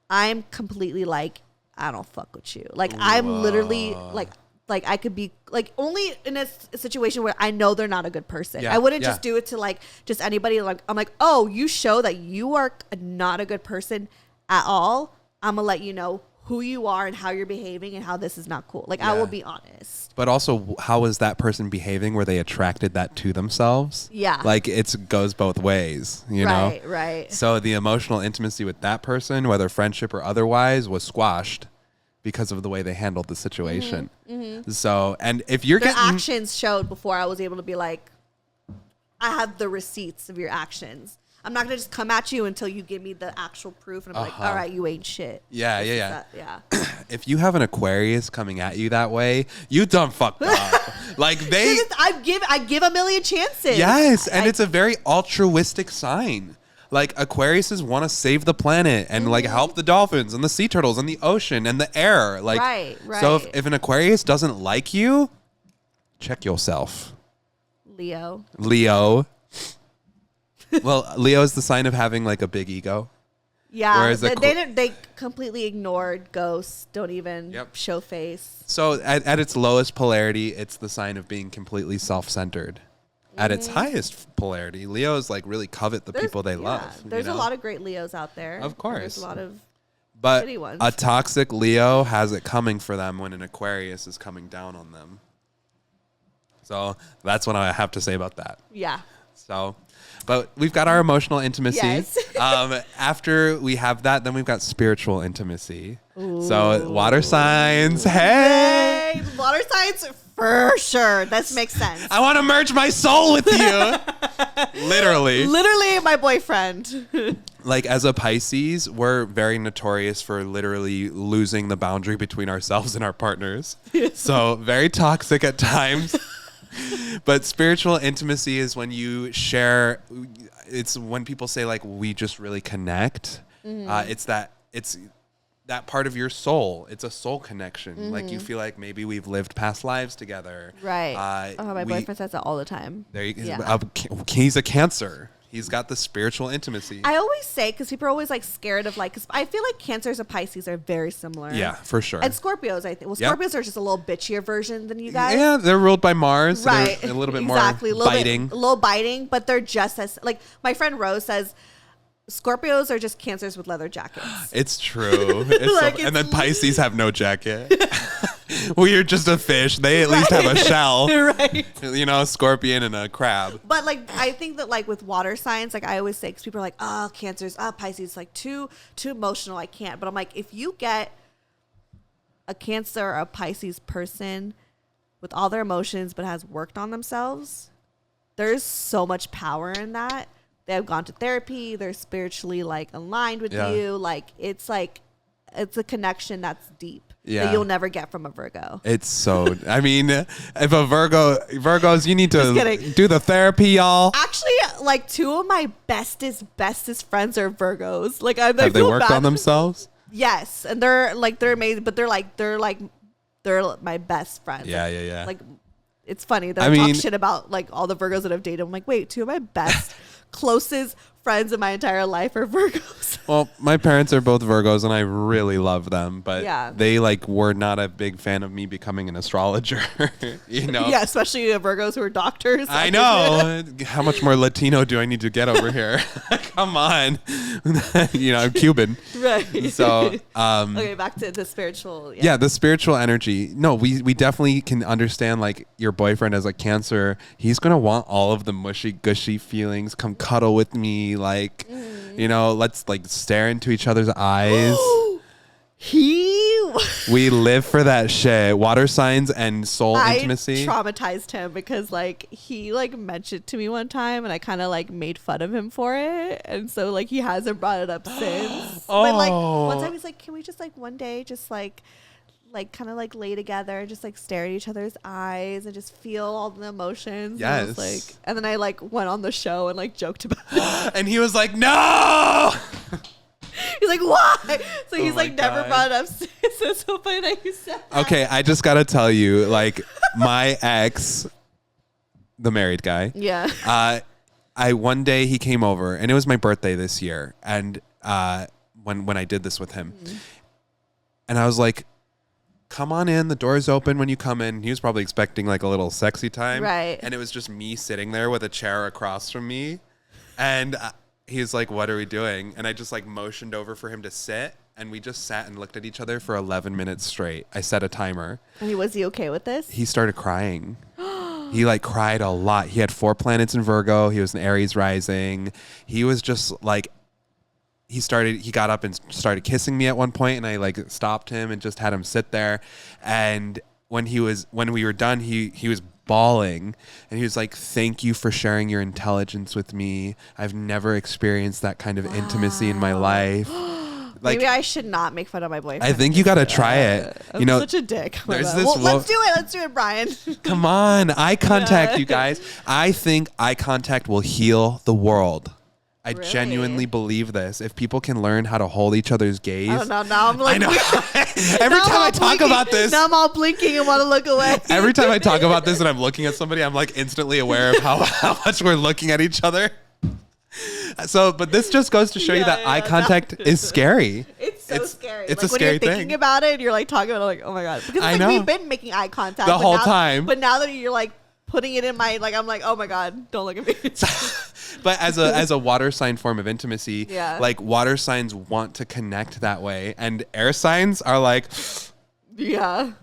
I'm completely like, I don't fuck with you. Like I'm literally like I could be like only in a situation where I know they're not a good person. I wouldn't just do it to like just anybody. Like I'm like, oh, you show that you are not a good person at all. I'm gonna let you know who you are and how you're behaving and how this is not cool. Like I will be honest. But also, how is that person behaving? Were they attracted that to themselves? Yeah. Like it goes both ways, you know? Right. So the emotional intimacy with that person, whether friendship or otherwise, was squashed because of the way they handled the situation. So, and if you're Their actions showed before I was able to be like, I have the receipts of your actions. I'm not gonna just come at you until you give me the actual proof, and I'm like, all right, you ain't shit. Yeah. If you have an Aquarius coming at you that way, you done fucked up. Like I give a million chances. Yes, and it's a very altruistic sign. Like Aquariuses want to save the planet and like help the dolphins and the sea turtles and the ocean and the air. Like, right. So if an Aquarius doesn't like you, check yourself. Leo. Well, Leo is the sign of having like a big ego. Yeah, whereas they completely ignored ghosts, don't even show face. So at its lowest polarity, it's the sign of being completely self-centered. At its highest polarity, Leos like really covet the people they love. There's a lot of great Leos out there. Of course. There's a lot of shitty ones. A toxic Leo has it coming for them when an Aquarius is coming down on them. So that's what I have to say about that. Yeah. So, but we've got our emotional intimacy. Yes. After we have that, then we've got spiritual intimacy. Ooh. So water signs, hey! Water signs for sure. That makes sense. I want to merge my soul with you. Literally my boyfriend. Like as a Pisces, we're very notorious for literally losing the boundary between ourselves and our partners. So very toxic at times. But spiritual intimacy is when you share. It's when people say like we just really connect. It's that part of your soul. It's a soul connection. Like you feel like maybe we've lived past lives together. Right. My boyfriend says that all the time. There you go. Yeah. He's a Cancer. He's got the spiritual intimacy. I always say, because people are always like scared of like, because I feel like Cancers and Pisces are very similar. Yeah, for sure. And Scorpios, I think. Well, Scorpios are just a little bitchier version than you guys. Yeah, they're ruled by Mars. Right. So a little bit more biting. A little biting, but they're just as, like, my friend Rose says, Scorpios are just Cancers with leather jackets. It's true. And then Pisces have no jacket. Well, you're just a fish. They at least have a shell. Right. You know, a scorpion and a crab. But like, I think that like with water signs, like I always say, because people are like, oh, Cancers, Pisces, like too emotional. I can't. But I'm like, if you get a Cancer or a Pisces person with all their emotions, but has worked on themselves, there's so much power in that. They have gone to therapy. They're spiritually like aligned with you. Like it's a connection that's deep. that you'll never get from a Virgo. It's so, I mean, if a Virgos, you need to do the therapy, y'all. Actually, like 2 of my bestest friends are Virgos. Like, have they worked on themselves? Yes, and they're amazing, but they're my best friends. Yeah. Like, it's funny that I talk shit about like all the Virgos that I've dated. I'm like, wait, 2 of my best, closest friends in my entire life are Virgos. Well, my parents are both Virgos, and I really love them, but they like were not a big fan of me becoming an astrologer. You know? Yeah, especially Virgos who are doctors. I know. How much more Latino do I need to get over here? Come on. You know, I'm Cuban. Right. So, okay, back to the spiritual. Yeah, the spiritual energy. No, we definitely can understand, like, your boyfriend as a Cancer. He's going to want all of the mushy, gushy feelings. Come cuddle with me. Like, you know, let's like stare into each other's eyes. We live for that shit. Water signs and soul intimacy. I traumatized him because like he like mentioned to me one time and I kind of like made fun of him for it, and so like he hasn't brought it up since. But like one time he's like, can we just like one day just like kind of like lay together, just like stare at each other's eyes and just feel all the emotions. Yes. And then I like went on the show and like joked about it. And he was like, no. He's like, why? So he's like never brought it up since. It's so funny that you said that. Okay, I just gotta tell you, like, my ex, the married guy. Yeah. One day he came over, and it was my birthday this year, and when I did this with him, and I was like, come on in, the door's open when you come in. He was probably expecting like a little sexy time. Right. And it was just me sitting there with a chair across from me. And he's like, what are we doing? And I just like motioned over for him to sit. And we just sat and looked at each other for 11 minutes straight. I set a timer. And was he okay with this? He started crying. He like cried a lot. He had 4 planets in Virgo. He was an Aries rising. He was just like, he got up and started kissing me at one point, and I like stopped him and just had him sit there. And when we were done, he was bawling, and he was like, thank you for sharing your intelligence with me. I've never experienced that kind of intimacy in my life. Like, maybe I should not make fun of my boyfriend. I think you got to try it. I'm such a dick. There's this let's do it, Brian. Come on, eye contact, you guys. I think eye contact will heal the world. I genuinely believe this. If people can learn how to hold each other's gaze. I don't know. Now I'm like, I know. Every time I talk about this. Now I'm all blinking and want to look away. Every time I talk about this and I'm looking at somebody, I'm like instantly aware of how much we're looking at each other. So, but this just goes to show you that eye contact is scary. It's so scary. It's like a scary when you're thinking about it, you're like talking about it, like, oh my God. Because I like, know. we've been making eye contact the whole time. But now that you're like putting it in my, like, I'm like, oh my God, don't look at me. But as a water sign form of intimacy, like water signs want to connect that way, and air signs are like,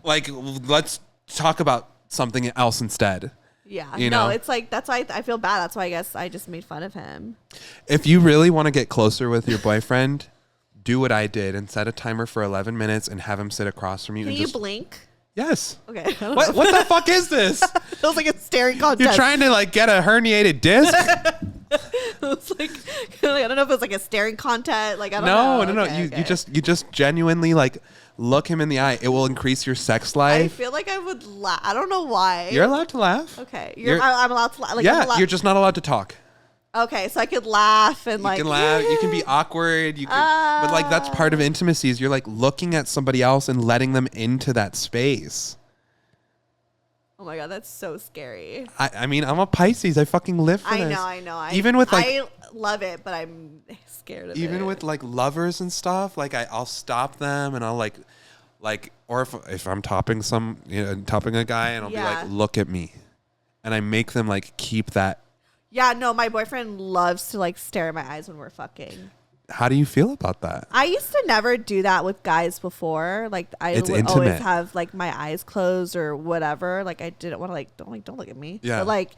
like, let's talk about something else instead. Yeah, you know? It's like, that's why I feel bad. That's why I guess I just made fun of him. If you really want to get closer with your boyfriend, do what I did and set a timer for 11 minutes and have him sit across from you. Can you blink? Yes. Okay. What the fuck is this? Feels like a staring contest. You're trying to like get a herniated disc? It was like, I don't know if it was like a staring contest. Like, I don't know. No. Okay. You just genuinely like look him in the eye. It will increase your sex life. I feel like I would laugh. I don't know why. You're allowed to laugh. Okay. I'm allowed to laugh. Like, yeah, you're just not allowed to talk. Okay, so I could laugh and like. You can laugh. You can be awkward. You can, but like that's part of intimacy. Is you're like looking at somebody else and letting them into that space. Oh my God, that's so scary. I mean, I'm a Pisces. I fucking live for this. I know. Even with like, I love it, but I'm scared of it. Even with like lovers and stuff, like I'll stop them and I'll like, or if I'm topping topping a guy and I'll be like, look at me, and I make them like keep that. Yeah, no, my boyfriend loves to like stare at my eyes when we're fucking. How do you feel about that? I used to never do that with guys before. Like I would always have like my eyes closed or whatever. Like I didn't want to like don't look at me. Yeah. But like,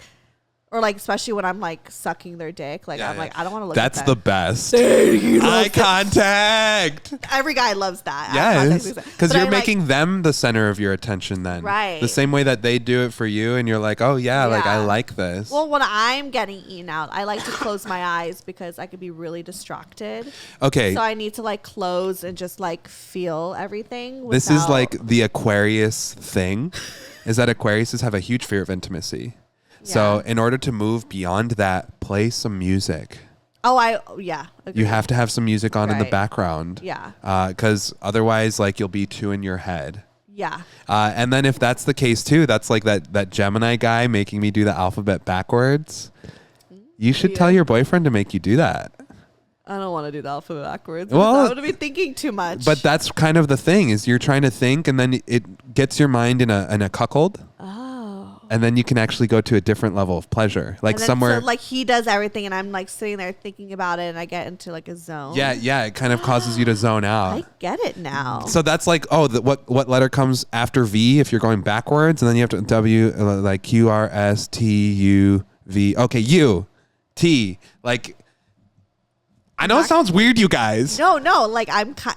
Or like, especially when I'm like sucking their dick. Like, I'm like, I don't want to look That's at that. That's the best. Eye contact. Every guy loves that. Yes. Because you're making them the center of your attention then. Right. The same way that they do it for you. And you're like, oh, yeah, like I like this. Well, when I'm getting eaten out, I like to close my eyes because I could be really distracted. Okay. So I need to like close and just like feel everything. This is like the Aquarius thing, is that Aquariuses have a huge fear of intimacy. So in order to move beyond that, play some music. Agreed. You have to have some music on in the background. Yeah. Because otherwise, like, you'll be too in your head. Yeah. And then if that's the case too, that's like that Gemini guy making me do the alphabet backwards. You should tell your boyfriend to make you do that. I don't want to do the alphabet backwards. Well, I'm going to be thinking too much. But that's kind of the thing, is you're trying to think and then it gets your mind in a cuckold. And then you can actually go to a different level of pleasure. Like somewhere. So like he does everything and I'm like sitting there thinking about it and I get into like a zone. Yeah. It kind of causes you to zone out. I get it now. So that's like, what letter comes after V if you're going backwards? And then you have to W, like Q, R, S, T, U, V. Okay, U, T. Like, I know it sounds weird, you guys. No. Like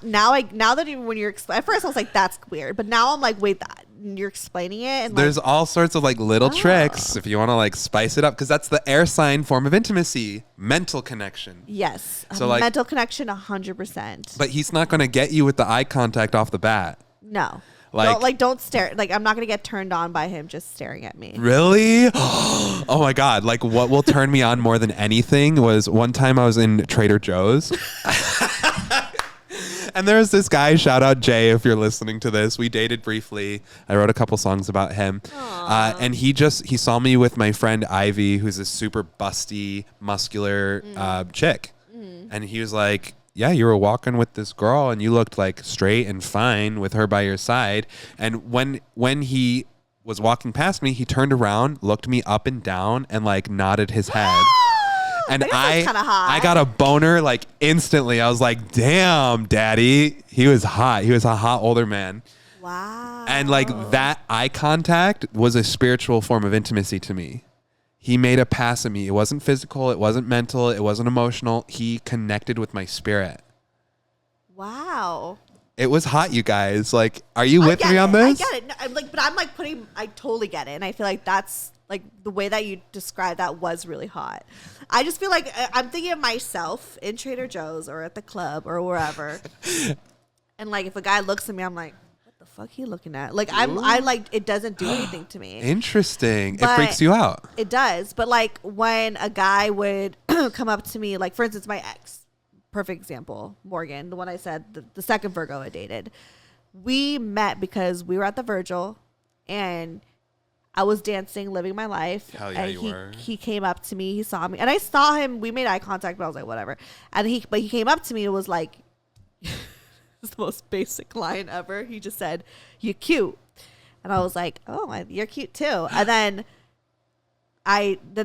now that when you're at first I was like, that's weird. But now I'm like, wait, you're explaining it. And there's all sorts of like little tricks if you want to like spice it up, because that's the air sign form of intimacy, mental connection. Yes. So like mental connection 100%. But he's not going to get you with the eye contact off the bat. No. Don't stare. Like, I'm not going to get turned on by him just staring at me. Really? Oh my God. Like, what will turn me on more than anything was one time I was in Trader Joe's. And there was this guy, shout out Jay if you're listening to this. We dated briefly. I wrote a couple songs about him. And he saw me with my friend Ivy, who's a super busty, muscular chick. And he was like, yeah, you were walking with this girl and you looked like straight and fine with her by your side. And when he was walking past me, he turned around, looked me up and down and like nodded his head. And I got a boner like instantly. I was like, damn, daddy. He was hot. He was a hot older man. Wow. And like that eye contact was a spiritual form of intimacy to me. He made a pass at me. It wasn't physical. It wasn't mental. It wasn't emotional. He connected with my spirit. Wow. It was hot, you guys. Like, are you with me on this? I get it. No, I totally get it. And I feel like that's like the way that you described that was really hot. I just feel like I'm thinking of myself in Trader Joe's or at the club or wherever. And like, if a guy looks at me, I'm like, what the fuck he looking at? Like, I like, it doesn't do anything to me. Interesting. It freaks you out. It does. But like when a guy would come up to me, like for instance, my ex, perfect example, Morgan, the one I said, the second Virgo I dated, we met because we were at the Virgil and I was dancing, living my life. Hell yeah, and he came up to me, he saw me, and I saw him. We made eye contact, but I was like, whatever. And he came up to me and was like, it's the most basic line ever. He just said, "You're cute," and I was like, "Oh, you're cute too." And then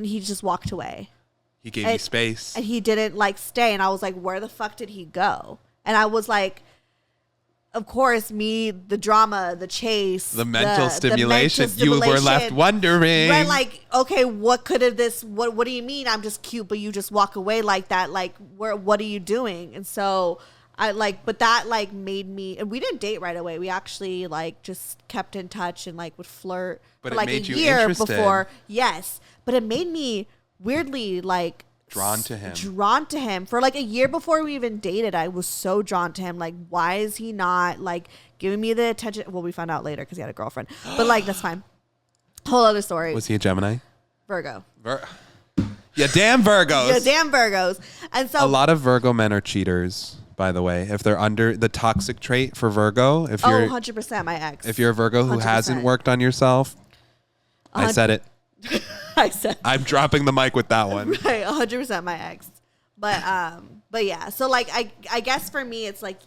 he just walked away. He gave you space, and he didn't like stay. And I was like, "Where the fuck did he go?" And I was like, of course, the drama, the chase, the mental stimulation. You were left wondering. Right, like, okay, what could have this, what do you mean I'm just cute, but you just walk away like that? Like, what are you doing? And so but that like made me, and we didn't date right away. We actually like just kept in touch and like would flirt but for like a year before. Yes. But it made me weirdly like, drawn to him for like a year before we even dated. I was so drawn to him. Like, why is he not like giving me the attention? Well, we found out later because he had a girlfriend, but like, that's fine. Whole other story. Was he a Gemini? Virgo. Yeah, damn Virgos. Yeah, damn Virgos. And so a lot of Virgo men are cheaters, by the way. If they're under the toxic trait for Virgo, if you're 100% my ex. If you're a Virgo who 100%. hasn't worked on yourself, I said it. I'm dropping the mic with that one. Right, 100% my ex. But yeah. So like I guess for me it's like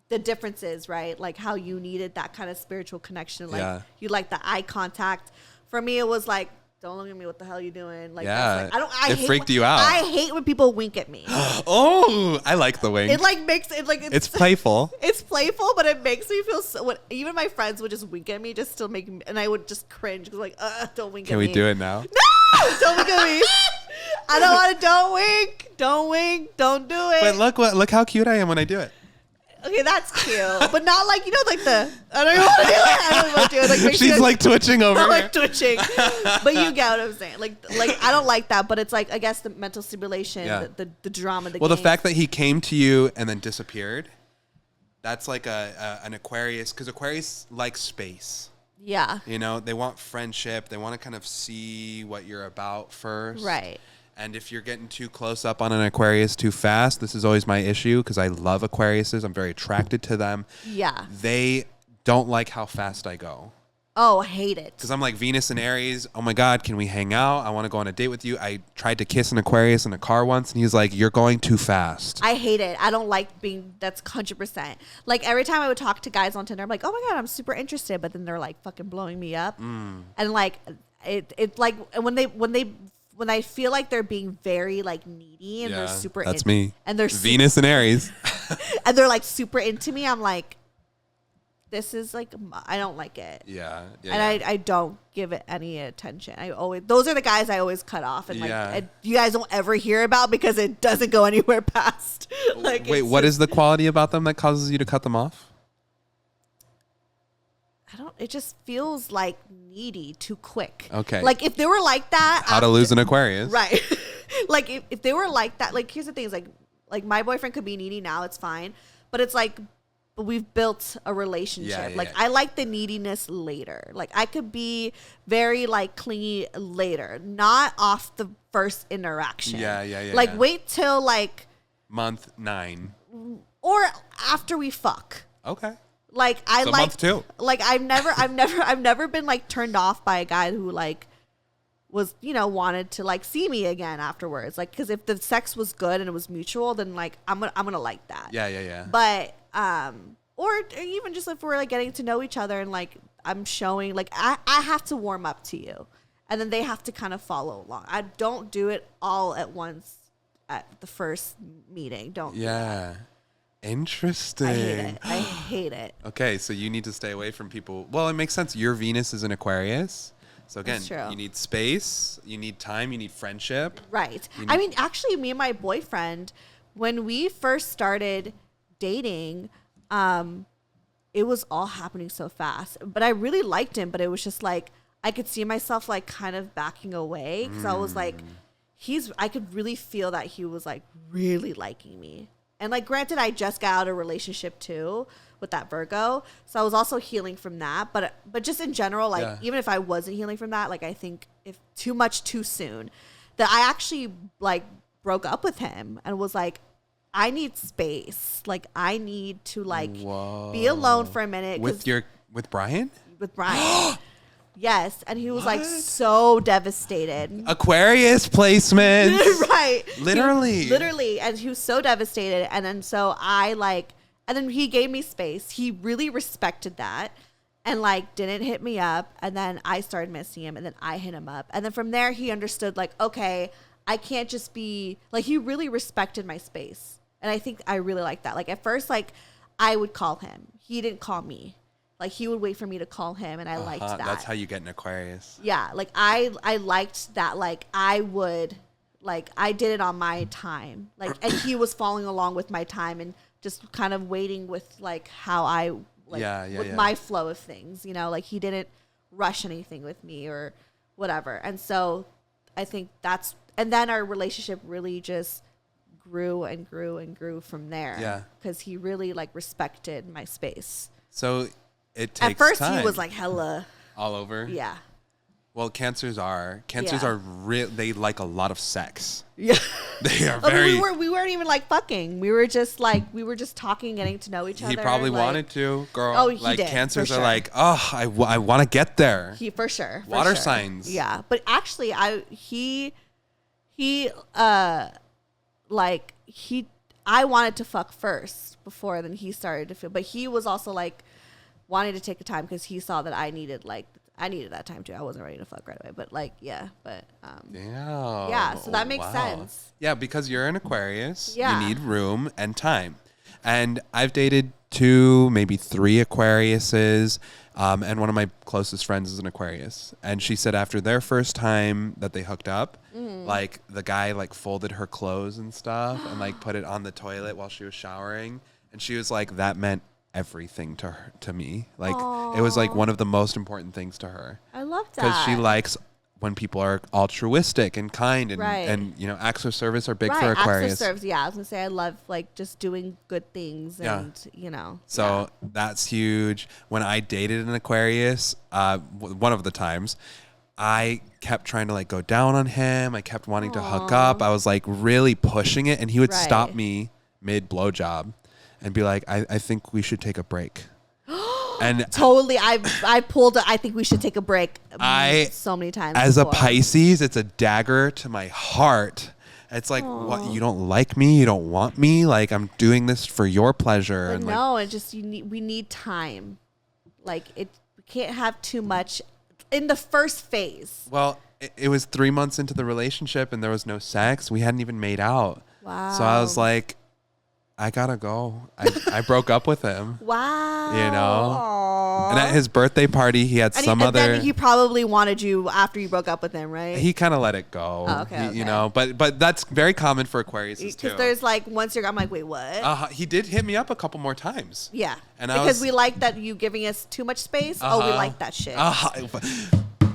the differences, right? Like how you needed that kind of spiritual connection. Like you like the eye contact. For me it was like, don't look at me, what the hell are you doing? Like, yeah, like, it freaked you out. I hate when people wink at me. Oh, I like the wink. It like makes it like it's playful. It's playful, but it makes me feel so. Even my friends would just wink at me just to make me, and I would just cringe because like, don't wink at me. Can we do it now? No. Don't look at me. I don't want to. Don't wink. Don't wink. Don't do it. But look how cute I am when I do it. Okay, that's cute, but not like like the. I don't even want to do it. I don't even want to do it. Like she's like twitching over I'm here. like twitching, but you get what I'm saying. Like I don't like that, but it's like I guess the mental stimulation, the drama. The the fact that he came to you and then disappeared, that's like an Aquarius, because Aquarius likes space. Yeah. They want friendship. They want to kind of see what you're about first. Right. And if you're getting too close up on an Aquarius too fast, this is always my issue because I love Aquariuses. I'm very attracted to them. Yeah. They don't like how fast I go. Oh, I hate it. Because I'm like Venus and Aries. Oh my God, can we hang out? I want to go on a date with you. I tried to kiss an Aquarius in a car once, and he's like, "You're going too fast." I hate it. I don't like being. That's 100%. Like every time I would talk to guys on Tinder, I'm like, "Oh my God, I'm super interested," but then they're like fucking blowing me up, and like it like when I feel like they're being very like needy and they're super. That's me. And they're Venus and Aries, and they're like super into me. I'm like, this is like I don't like it. Yeah. I don't give it any attention. Those are the guys I always cut off and like you guys don't ever hear about because it doesn't go anywhere past. Like wait, what is the quality about them that causes you to cut them off? It just feels like needy too quick. Okay. Like if they were like that. How to lose an Aquarius. Right. Like if they were like that, like here's the thing is like my boyfriend could be needy now, it's fine. But it's like we've built a relationship. I like the neediness later. Like I could be very like clingy later, not off the first interaction. Like wait till like month 9. Or after we fuck. Okay. Like I so like month 2. Like I've never been like turned off by a guy who like was wanted to like see me again afterwards. Like because if the sex was good and it was mutual, then like I'm gonna like that. Yeah. But or even just if we're like getting to know each other and like I'm showing like I have to warm up to you, and then they have to kind of follow along. I don't do it all at once at the first meeting. Don't. Yeah. Do Interesting. I hate it. Okay, so you need to stay away from people. Well, it makes sense. Your Venus is an Aquarius. So again, you need space, you need time, you need friendship. Right. I mean, actually, me and my boyfriend, when we first started dating, it was all happening so fast. But I really liked him, but it was just like, I could see myself like kind of backing away because I was like, I could really feel that he was like really liking me. And like, granted, I just got out of a relationship too with that Virgo, so I was also healing from that. But just in general, like even if I wasn't healing from that, like I think if too much too soon, that I actually like broke up with him and was like, I need space. Like I need to like be alone for a minute. With Brian? With Brian. Yes, and he was like so devastated. Aquarius placement. Right. Literally. And he was so devastated. And then so and then he gave me space. He really respected that and like didn't hit me up. And then I started missing him and then I hit him up. And then from there he understood like, okay, I can't just be like, he really respected my space. And I think I really like that. Like at first, like I would call him. He didn't call me. Like he would wait for me to call him, and I liked that. That's how you get an Aquarius. Yeah, like I liked that. Like I would, like I did it on my time. Like and he was following along with my time and just kind of waiting with like how I with my flow of things. Like he didn't rush anything with me or whatever. And so I think and then our relationship really just grew and grew and grew from there. Yeah, because he really like respected my space. So. It takes At first, time. he was like hella all over. Yeah. Well, Cancers are real. They like a lot of sex. Yeah. They are very. We weren't even like fucking. We were just talking, getting to know each other. He probably wanted to, girl. Oh, he like did. Cancers are like, oh, I want to get there. He for sure. Water signs. Yeah, but actually, I wanted to fuck first before then he started to feel, but he was also like wanting to take the time because he saw that I needed that time too. I wasn't ready to fuck right away, but yeah, so that makes sense. Yeah, because you're an Aquarius, you need room and time. And I've dated 2, maybe 3 Aquariuses. And one of my closest friends is an Aquarius. And she said after their first time that they hooked up, like the guy like folded her clothes and stuff and like put it on the toilet while she was showering. And she was like, that meant everything to me. Like it was like one of the most important things to her. I love that. Because she likes when people are altruistic and kind and, Right. and you know, acts of service are big right. for Aquarius. Acts of service. Yeah, I was gonna say I love like just doing good things and you know. So that's huge. When I dated an Aquarius, one of the times, I kept trying to like go down on him. I kept wanting to hook up. I was like really pushing it, and he would stop me mid blowjob and be like, I think we should take a break. And totally, I pulled. I think we should take a break. So many times. As before. a Pisces, it's a dagger to my heart. It's like, what? You don't like me? You don't want me? Like I'm doing this for your pleasure. But and no, like, and just we need time. Like we can't have too much in the first phase. Well, it was 3 months into the relationship, and there was no sex. We hadn't even made out. Wow. So I was like, I gotta go. I broke up with him. Wow. You know? Aww. And at his birthday party, he had then he probably wanted you after you broke up with him, right? He kind of let it go. Oh, okay, You know, but that's very common for Aquarius too. Because there's like once I'm like, wait, what? He did hit me up a couple more times. Yeah. And because we like that you giving us too much space. We like that shit.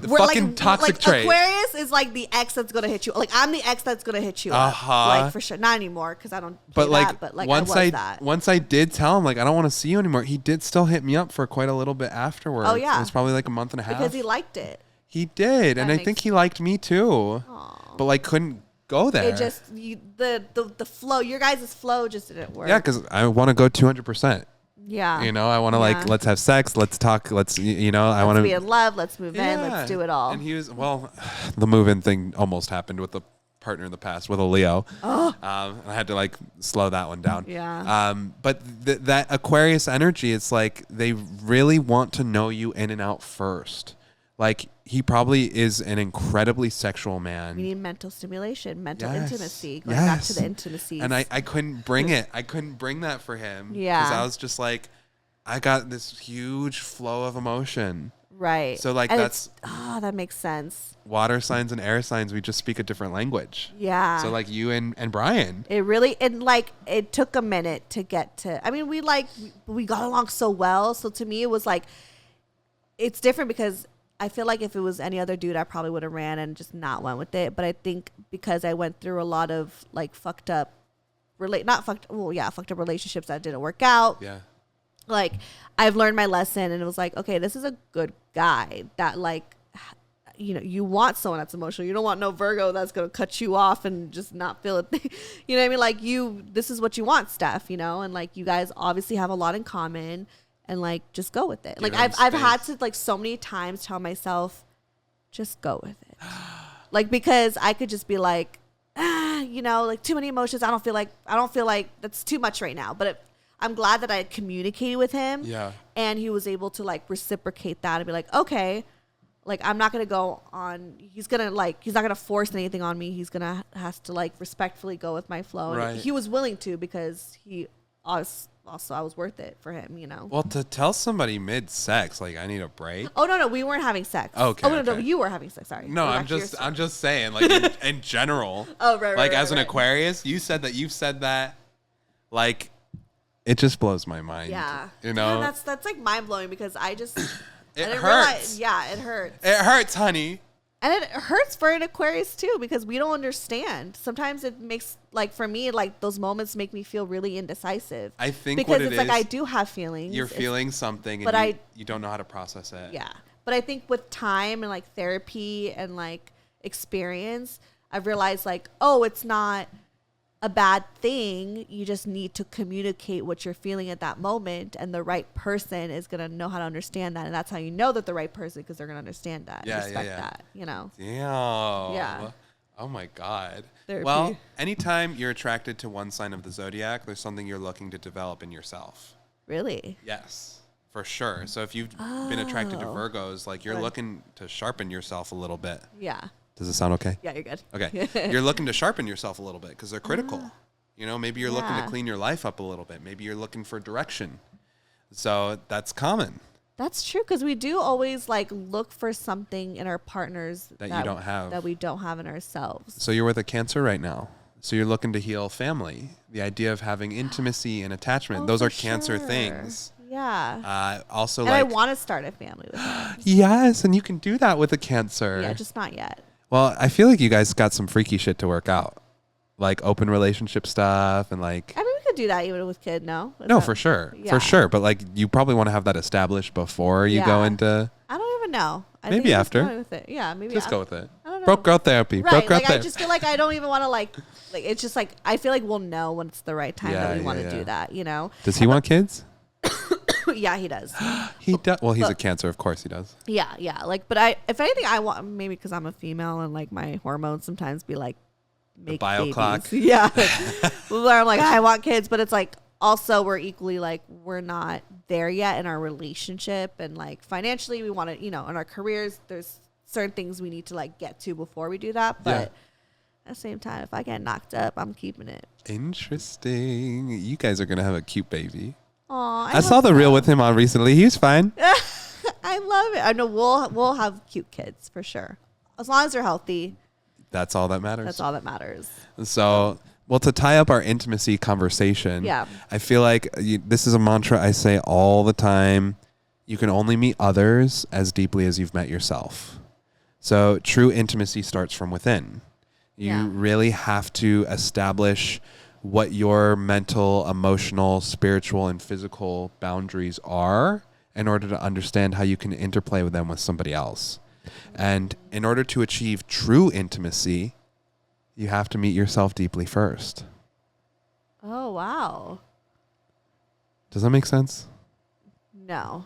The We're fucking toxic trait. Aquarius is like the ex that's gonna hit you. Like I'm the ex that's gonna hit you. Like for sure. Not anymore because I don't. But like, that, but like once I did tell him like I don't want to see you anymore, he did still hit me up for quite a little bit afterwards. Oh yeah. It was probably like a month and a half. Because he liked it. He did, and I think he liked me too. Aww. But like couldn't go there. It just the flow. Your guys' flow just didn't work. Yeah, because I want to go 200%. Yeah. You know, I want to like, let's have sex, let's talk, I want to be in love, let's move in, let's do it all. And he was, the move in thing almost happened with the partner in the past with a Leo. I had to like slow that one down. Yeah. But that Aquarius energy, it's like they really want to know you in and out first. Like he probably is an incredibly sexual man. We need mental stimulation, mental intimacy, going yes. back to the intimacy. And I couldn't bring it. I couldn't bring that for him. Yeah. Because I was just like, I got this huge flow of emotion. Right. So like and that's that makes sense. Water signs and air signs, we just speak a different language. Yeah. So like you and Brian. It really it took a minute to get to. I mean, we got along so well. So to me, it was like it's different because I feel like if it was any other dude, I probably would have ran and just not went with it. But I think because I went through a lot of like fucked up relationships that didn't work out. Yeah. Like I've learned my lesson, and it was like, okay, this is a good guy that like, you know, you want someone that's emotional. You don't want no Virgo that's going to cut you off and just not feel it. You know what I mean? Like this is what you want, Steph, you know? And like you guys obviously have a lot in common. And like, just go with it. Like I've had to like so many times tell myself, just go with it. Like, because I could just be like, you know, like too many emotions. I don't feel like that's too much right now. But I'm glad that I had communicated with him. Yeah. And he was able to like reciprocate that and be like, okay, like I'm not going to go on. He's not going to force anything on me. He's going to has to like respectfully go with my flow. Right. And he was willing to because also I was worth it for him, you know. Well, to tell somebody mid-sex, like I need a break. Oh no, we weren't having sex. Okay. Oh no, you were having sex. Sorry. No, I'm just saying, like in general. Oh right. Like right, as an Aquarius, you've said that. Like, it just blows my mind. Yeah. You know. Yeah, that's like mind blowing because I just. It hurts. hurts. Yeah, it hurts. It hurts, honey. And it hurts for an Aquarius too because we don't understand. Sometimes it makes like for me like those moments make me feel really indecisive. I think because what it's it like is, I do have feelings. You're feeling something, but and you don't know how to process it. Yeah, but I think with time and like therapy and like experience, I've realized like, oh, it's not a bad thing. You just need to communicate what you're feeling at that moment, and the right person is gonna know how to understand that, and that's how you know that the right person because they're gonna understand that, and respect that, you know. Damn. Yeah. Oh my God. Therapy. Well, anytime you're attracted to one sign of the zodiac, there's something you're looking to develop in yourself. Really? Yes, for sure. So if you've been attracted to Virgos, like you're looking to sharpen yourself a little bit. Yeah. Does it sound okay? Yeah, you're good. Okay. You're looking to sharpen yourself a little bit because they're critical. You know, maybe you're looking to clean your life up a little bit. Maybe you're looking for direction. So that's common. That's true, because we do always like look for something in our partners that you don't have. That we don't have in ourselves. So you're with a Cancer right now. So you're looking to heal family. The idea of having intimacy and attachment. Those are Cancer things. Yeah. Also, and I want to start a family with him. Yes, and you can do that with a Cancer. Yeah, just not yet. Well, I feel like you guys got some freaky shit to work out. Like open relationship stuff and like... I mean, we could do that even with kid, no? For sure. Yeah. For sure. But like you probably want to have that established before you go into... I don't even know. Maybe after. With it. Yeah, maybe just go with it. I don't know. Broke girl therapy. Right. Broke girl therapy. I just feel like I don't even want to like it's just like I feel like we'll know when it's the right time that we want to do that, you know? Does he want kids? Yeah, he does. He does. Well, he's a Cancer, of course he does. Yeah, yeah. Like, but if anything, I want maybe because I'm a female and like my hormones sometimes be like make the bio babies. clock. Yeah, where I'm like I want kids, but it's like also we're equally like we're not there yet in our relationship and like financially we want to in our careers there's certain things we need to like get to before we do that, but. At the same time, if I get knocked up, I'm keeping it. Interesting. You guys are gonna have a cute baby. Aw, I saw the reel with him on recently. He was fine. I love it. I know we'll have cute kids for sure. As long as they're healthy. That's all that matters. That's all that matters. So, well, to tie up our intimacy conversation, I feel like this is a mantra I say all the time. You can only meet others as deeply as you've met yourself. So true intimacy starts from within. You really have to establish what your mental, emotional, spiritual, and physical boundaries are in order to understand how you can interplay with them with somebody else. And in order to achieve true intimacy, you have to meet yourself deeply first. Oh, wow. Does that make sense? No.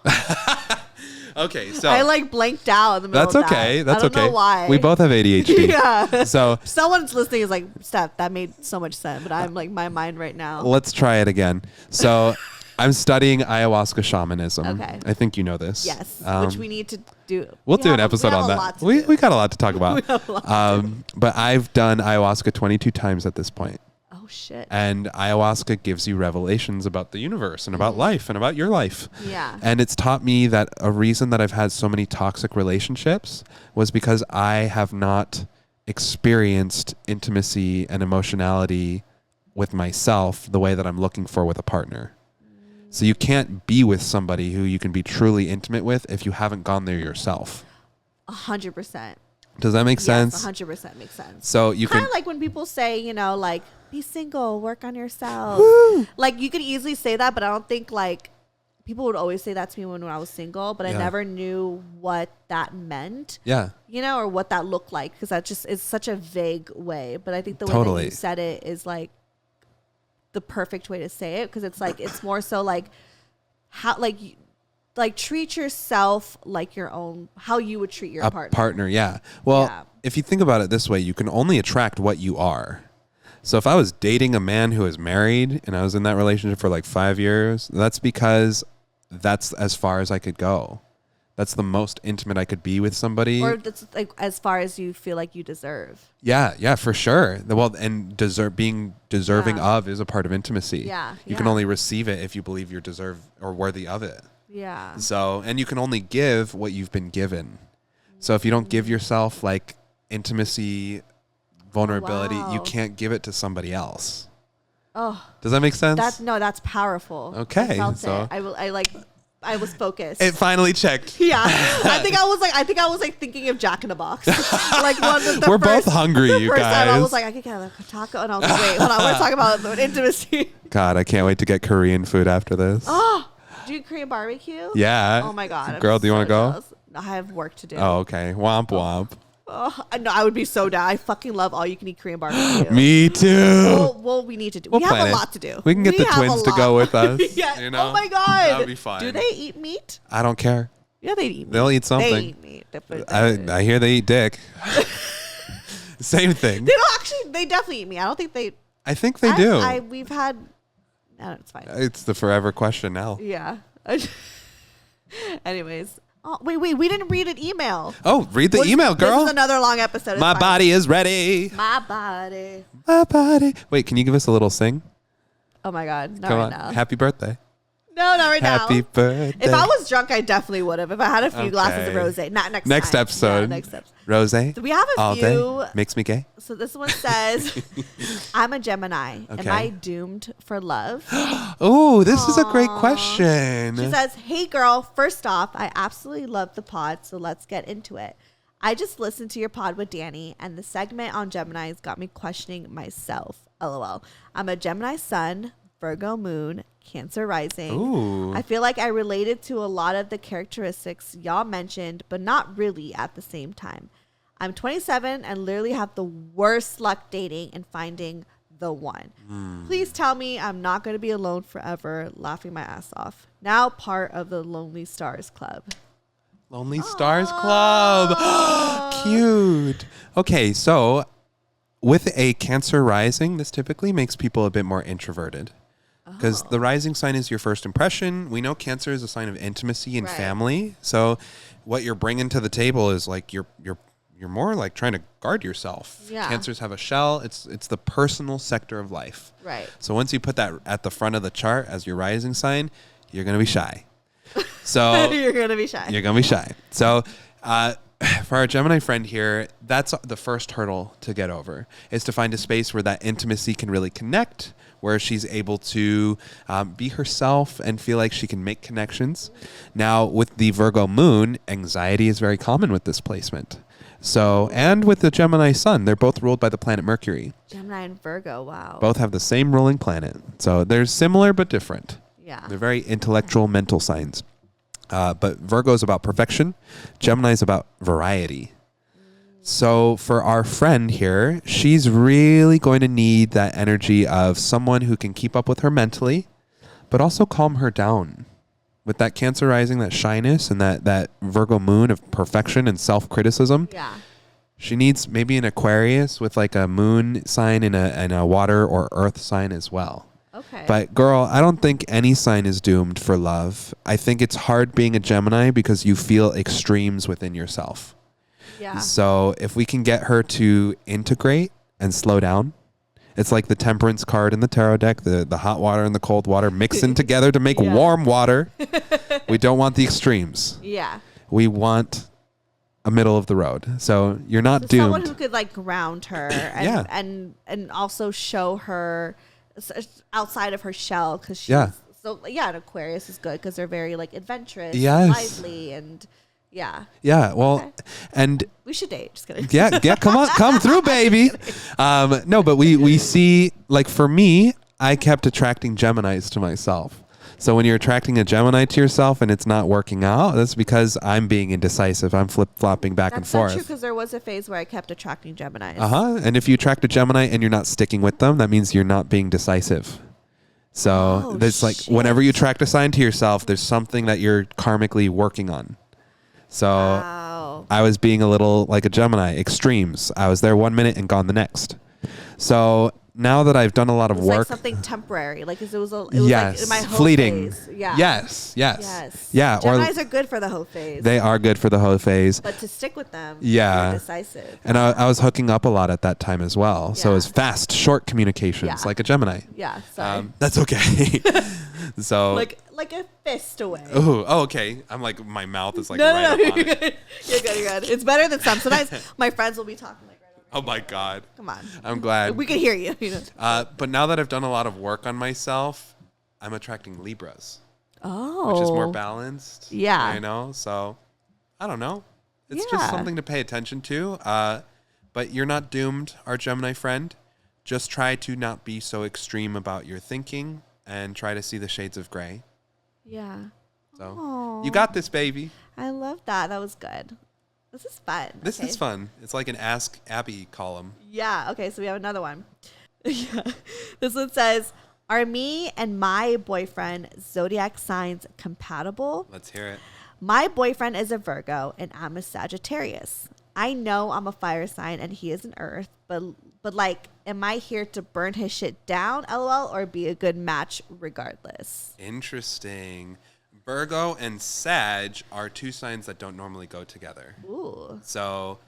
Okay, so I like blanked out in the middle of That's okay. that. That's I don't okay. know why. We both have ADHD. Yeah. So someone's listening is like, Steph, that made so much sense, but I'm like my mind right now. Let's try it again. So I'm studying ayahuasca shamanism. Okay. I think you know this. Yes. Which we need to do. We'll do an episode on that. We got a lot to talk about. But I've done ayahuasca 22 times at this point. Oh shit. And ayahuasca gives you revelations about the universe and about life and about your life. Yeah. And it's taught me that a reason that I've had so many toxic relationships was because I have not experienced intimacy and emotionality with myself the way that I'm looking for with a partner. So you can't be with somebody who you can be truly intimate with if you haven't gone there yourself. 100%. Does that make sense? 100% makes sense. So you kind can of like when people say, like be single, work on yourself. Woo! Like you could easily say that, but I don't think like people would always say that to me when I was single, but I never knew what that meant. Yeah. Or what that looked like, because that just is such a vague way. But I think the way that you said it is like the perfect way to say it, because it's like it's more so like how like treat yourself like your own, how you would treat your partner. Yeah. Well, if you think about it this way, you can only attract what you are. So if I was dating a man who is married and I was in that relationship for like 5 years, that's because that's as far as I could go. That's the most intimate I could be with somebody. Or that's like as far as you feel like you deserve. Yeah, for sure. Well, and being deserving of is a part of intimacy. Yeah. You can only receive it if you believe you're deserve or worthy of it. Yeah. So, and you can only give what you've been given. So if you don't give yourself like intimacy, vulnerability, you can't give it to somebody else. Oh. Does that make sense? That's powerful. Okay. I felt it. I was focused. It finally checked. Yeah. I think I was like thinking of Jack in a Box. Like we're both hungry, you guys. Time I was like, I could get a taco, and I was like, wait, hold on, we're talking about intimacy. God, I can't wait to get Korean food after this. Oh, do you Korean barbecue? Yeah. Oh my God. Girl, do you want to go? Jealous. I have work to do. Oh, okay. Womp womp. Oh, no, I would be so down. I fucking love all you can eat Korean barbecue. Me too. Well, we need to do. We'll we have a lot to do. We can get the twins to go with us. Yeah. You know? Oh my God. That would be fun. Do they eat meat? I don't care. Yeah, they eat meat. They'll eat something. They eat meat. I hear they eat dick. Same thing. They don't actually. They definitely eat meat. I don't think they. I think they do. We've had. No, it's fine. It's the forever question now. Yeah. Anyways, Oh, wait, we didn't read an email. Oh, read the email, girl. This is another long episode. It's My fine. body is ready. My body. My body. Wait, can you give us a little sing? Oh my God. Not Come right on. now. Happy birthday. No, not right now. Happy birthday. If I was drunk, I definitely would have. If I had a few glasses of Okay. rosé. Not next Next time. episode. Yeah, next episode. Rosé. So we have a all few. Day. Makes me gay. So this one says, I'm a Gemini. Okay. Am I doomed for love? Oh, this is a great question. She says, hey girl, first off, I absolutely love the pod, so let's get into it. I just listened to your pod with Danny, and the segment on Geminis got me questioning myself. LOL. I'm a Gemini sun, Virgo moon, Cancer rising. Ooh. I feel like I related to a lot of the characteristics y'all mentioned, but not really at the same time. I'm 27 and literally have the worst luck dating and finding the one. Please tell me I'm not going to be alone forever, laughing my ass off. Now part of the Lonely Stars Club. Lonely Stars Club. Cute. Okay, so with a Cancer rising, this typically makes people a bit more introverted. Because the rising sign is your first impression. We know Cancer is a sign of intimacy and family. So what you're bringing to the table is like you're more like trying to guard yourself. Yeah. Cancers have a shell. It's the personal sector of life. Right. So once you put that at the front of the chart as your rising sign, you're going to be shy. So You're going to be shy. You're going to be shy. So for our Gemini friend here, that's the first hurdle to get over, is to find a space where that intimacy can really connect, where she's able to be herself and feel like she can make connections. Now, with the Virgo moon, anxiety is very common with this placement. So, and with the Gemini sun, they're both ruled by the planet Mercury. Gemini and Virgo, wow. Both have the same ruling planet. So they're similar but different. Yeah. They're very intellectual, mental signs. But Virgo is about perfection. Gemini is about variety. So for our friend here, she's really going to need that energy of someone who can keep up with her mentally, but also calm her down. With that Cancer rising, that shyness, and that Virgo moon of perfection and self-criticism. Yeah. She needs maybe an Aquarius with like a moon sign and a water or earth sign as well. Okay. But girl, I don't think any sign is doomed for love. I think it's hard being a Gemini because you feel extremes within yourself. Yeah. So if we can get her to integrate and slow down, it's like the temperance card in the tarot deck, the hot water and the cold water mixing together to make warm water. We don't want the extremes. Yeah. We want a middle of the road. So you're not So doomed. someone who could like ground her and and also show her outside of her shell, because she's so an Aquarius is good because they're very like adventurous, and lively, and well, and we should date. Just kidding. come through, baby. No, but we see, like, for me, I kept attracting Geminis to myself. So when you're attracting a Gemini to yourself and it's not working out, that's because I'm being indecisive. I'm flip-flopping back and forth. That's not true, because there was a phase where I kept attracting Geminis. And if you attract a Gemini and you're not sticking with them, that means you're not being decisive. So it's like whenever you attract a sign to yourself, there's something that you're karmically working on. So I was being a little like a Gemini, extremes. I was there 1 minute and gone the next. So now that I've done a lot of work, like something temporary, like it was like in my whole fleeting phase. Yeah. Yes. Yeah. Geminis are good for the whole phase. They are good for the whole phase. But to stick with them, you're decisive. And I was hooking up a lot at that time as well. So it was fast, short communications, like a Gemini. Yeah. Sorry. That's okay. So like a fist away. Oh, okay. I'm like, my mouth is like no, right you're up on it. good. You're good. It's better than some. Sometimes my friends will be talking like right over. Oh my God. Come on. I'm glad. We can hear you. But now that I've done a lot of work on myself, I'm attracting Libras. Oh. Which is more balanced. Yeah. You know? So, I don't know. It's just something to pay attention to. But you're not doomed, our Gemini friend. Just try to not be so extreme about your thinking and try to see the shades of gray. Yeah. So, you got this, baby. I love that. That was good. This is fun. This is fun. It's like an Ask Abby column. Yeah. Okay. So we have another one. This one says, are me and my boyfriend zodiac signs compatible? Let's hear it. My boyfriend is a Virgo and I'm a Sagittarius. I know I'm a fire sign and he is an earth, but like, am I here to burn his shit down, LOL, or be a good match regardless? Interesting. Virgo and Sag are two signs that don't normally go together. Ooh. So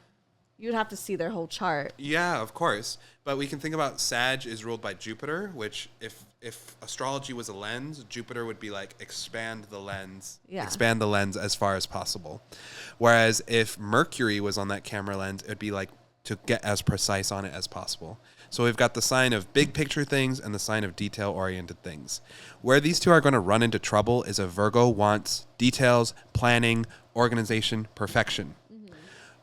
You'd have to see their whole chart. yeah, of course. But we can think about Sag is ruled by Jupiter, which if astrology was a lens, Jupiter would be like expand the lens as far as possible. Whereas if Mercury was on that camera lens, it'd be like to get as precise on it as possible. So we've got the sign of big picture things and the sign of detail oriented things. Where these two are going to run into trouble is a Virgo wants details, planning, organization, perfection.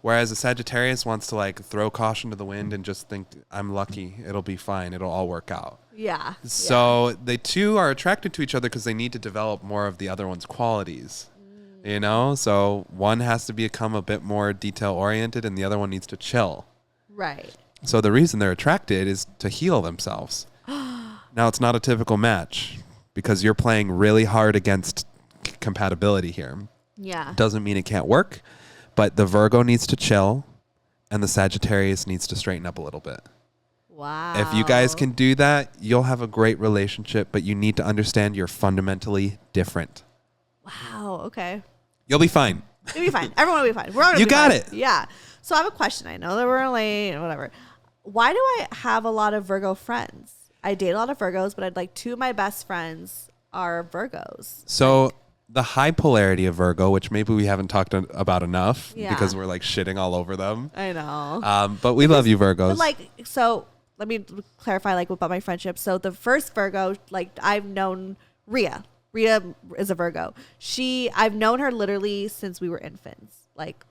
Whereas a Sagittarius wants to like throw caution to the wind and just think, I'm lucky. It'll be fine. It'll all work out. Yeah. So the two are attracted to each other because they need to develop more of the other one's qualities. You know? So one has to become a bit more detail oriented and the other one needs to chill. Right. So the reason they're attracted is to heal themselves. Now, it's not a typical match because you're playing really hard against compatibility here. Yeah. Doesn't mean it can't work. But the Virgo needs to chill, and the Sagittarius needs to straighten up a little bit. Wow. If you guys can do that, you'll have a great relationship, but you need to understand you're fundamentally different. Wow. Okay. You'll be fine. You'll be fine. Everyone will be fine. We're all gonna You be got fine. it. Yeah. So I have a question. I know that we're late, whatever. Why do I have a lot of Virgo friends? I date a lot of Virgos, but I'd like two of my best friends are Virgos. So the high polarity of Virgo, which maybe we haven't talked about enough because we're like shitting all over them. I know. But we love you, Virgos. But like, so let me clarify like about my friendship. So the first Virgo, like I've known Rhea. Rhea is a Virgo. I've known her literally since we were infants. Like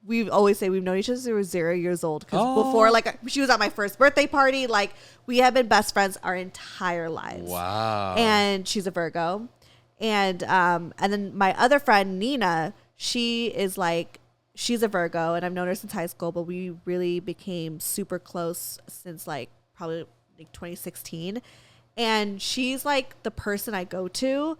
we always say we've known each other since we were 0 years old. Because before, like she was at my first birthday party. Like we have been best friends our entire lives. Wow. And she's a Virgo. And then my other friend, Nina, she's a Virgo and I've known her since high school, but we really became super close since like probably like 2016. And she's like the person I go to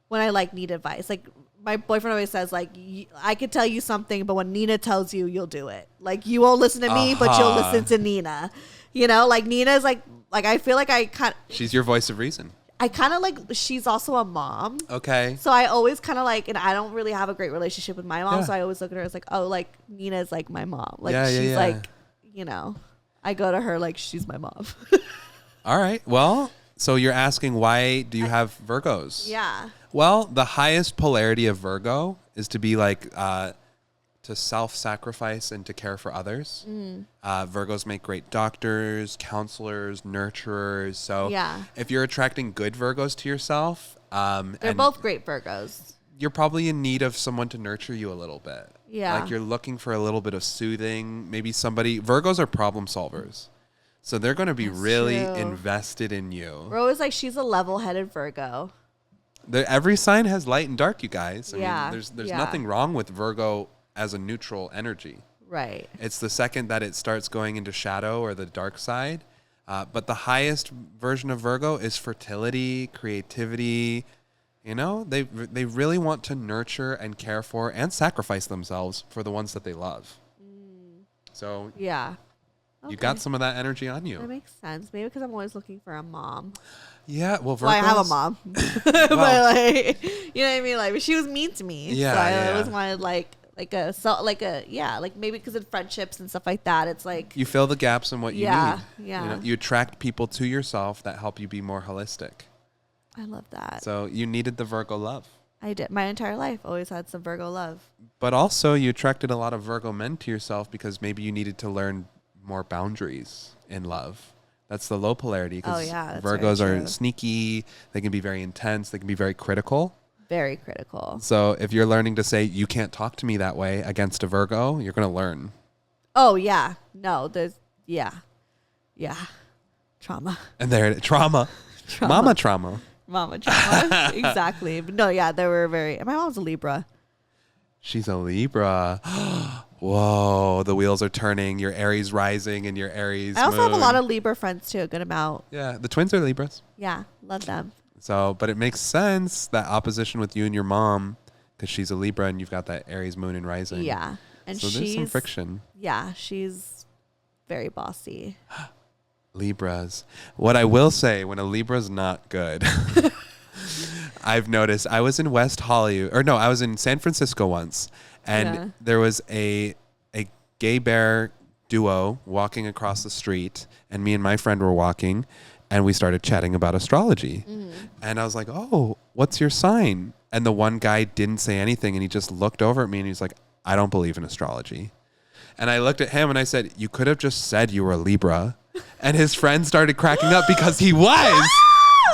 when I like need advice. Like my boyfriend always says like, I could tell you something, but when Nina tells you, you'll do it. Like you won't listen to me, but you'll listen to Nina, you know, like Nina's like I feel like she's your voice of reason. I kind of like, she's also a mom. Okay. So I always kind of like, and I don't really have a great relationship with my mom. Yeah. So I always look at her as like, oh, like Nina's like my mom. Like she's like, you know, I go to her like she's my mom. All right. Well, so you're asking why do you have Virgos? Yeah. Well, the highest polarity of Virgo is to be like, to self-sacrifice and to care for others. Virgos make great doctors, counselors, nurturers. So if you're attracting good Virgos to yourself, they're both great Virgos. You're probably in need of someone to nurture you a little bit. Yeah. Like you're looking for a little bit of soothing. Maybe Virgos are problem solvers. So they're going to be really invested in you. We're always like, she's a level-headed Virgo. Every sign has light and dark, you guys. I mean, there's nothing wrong with Virgo as a neutral energy. Right. It's the second that it starts going into shadow or the dark side. But the highest version of Virgo is fertility, creativity. You know, they really want to nurture and care for and sacrifice themselves for the ones that they love. So yeah. Okay. You got some of that energy on you. That makes sense. Maybe because I'm always looking for a mom. Yeah, well, I have a mom. But like, you know what I mean? Like, she was mean to me. Yeah, so I always wanted maybe because of friendships and stuff like that. It's like you fill the gaps in what you need. Yeah. You know, you attract people to yourself that help you be more holistic. I love that. So you needed the Virgo love. I did. My entire life always had some Virgo love. But also you attracted a lot of Virgo men to yourself because maybe you needed to learn more boundaries in love. That's the low polarity because Virgos are sneaky. They can be very intense. They can be very critical. Very critical. So if you're learning to say, you can't talk to me that way against a Virgo, you're going to learn. Oh, yeah. No, there's, yeah. Trauma. And there, trauma. Mama trauma. Exactly. But no, yeah, they were my mom's a Libra. She's a Libra. Whoa, the wheels are turning. Your Aries rising and your Aries I also moon. have a lot of Libra friends too, a good amount. Yeah, the twins are Libras. Yeah, love them. So, but it makes sense, that opposition with you and your mom, because she's a Libra and you've got that Aries moon and rising. Yeah. And so there's some friction. Yeah, she's very bossy. Libras. What I will say, when a Libra's not good, I've noticed. I was in West Hollywood, or no, I was in San Francisco once, and there was a gay bear duo walking across the street, and me and my friend were walking, and we started chatting about astrology. And I was like, "Oh, what's your sign?" And the one guy didn't say anything, and he just looked over at me, and he's like, "I don't believe in astrology." And I looked at him, and I said, "You could have just said you were a Libra." And his friend started cracking up because he was.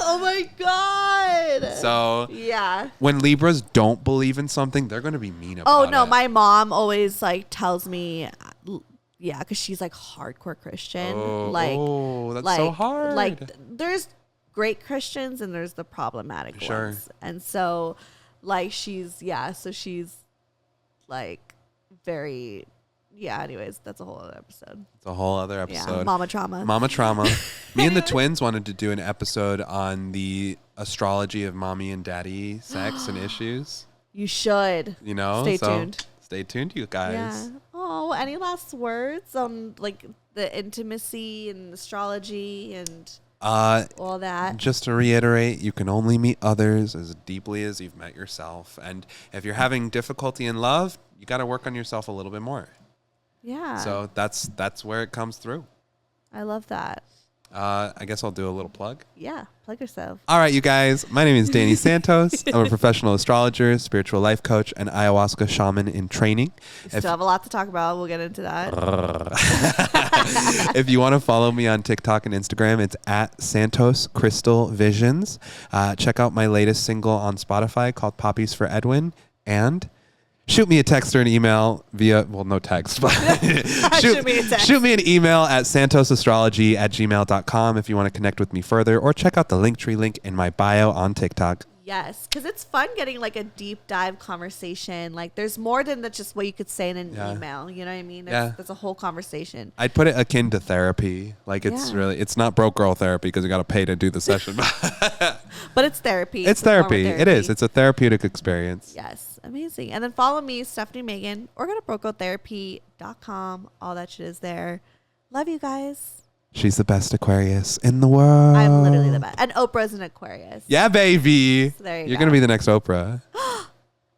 Oh my God. So yeah, when Libras don't believe in something, they're going to be mean about it. Oh no, my mom always like tells me, yeah, because she's like hardcore Christian. That's so hard. Like there's great Christians and there's the problematic ones. And so like she's like very. Yeah, anyways, that's a whole other episode. It's a whole other episode. Yeah, Mama Trauma. Mama Trauma. Me and the twins wanted to do an episode on the astrology of mommy and daddy sex and issues. You should. You know? Stay tuned. Stay tuned, you guys. Yeah. Oh, any last words on like the intimacy and astrology and all that? Just to reiterate, you can only meet others as deeply as you've met yourself. And if you're having difficulty in love, you got to work on yourself a little bit more. Yeah. So that's where it comes through. I love that. I guess I'll do a little plug. Yeah, plug yourself. All right, you guys. My name is Danny Santos. I'm a professional astrologer, spiritual life coach, and ayahuasca shaman in training. We still have a lot to talk about. We'll get into that. If you want to follow me on TikTok and Instagram, it's at Santos Crystal Visions. Check out my latest single on Spotify called Poppies for Edwin, and shoot me a text or an email via, well, no text, but shoot me an email at santosastrology@gmail.com if you want to connect with me further, or check out the Linktree link in my bio on TikTok. Yes, because it's fun getting like a deep dive conversation. Like there's more than just what you could say in an email. You know what I mean? There's a whole conversation. I'd put it akin to therapy. Like it's not broke girl therapy because you got to pay to do the session. But it's therapy. It's therapy. It is. It's a therapeutic experience. Yes. Amazing. And then follow me, Stefanie Maegan, or go to brocotherapy.com. All that shit is there. Love you guys. She's the best Aquarius in the world. I'm literally the best. And Oprah's an Aquarius. Yeah, baby. So there You're going to be the next Oprah.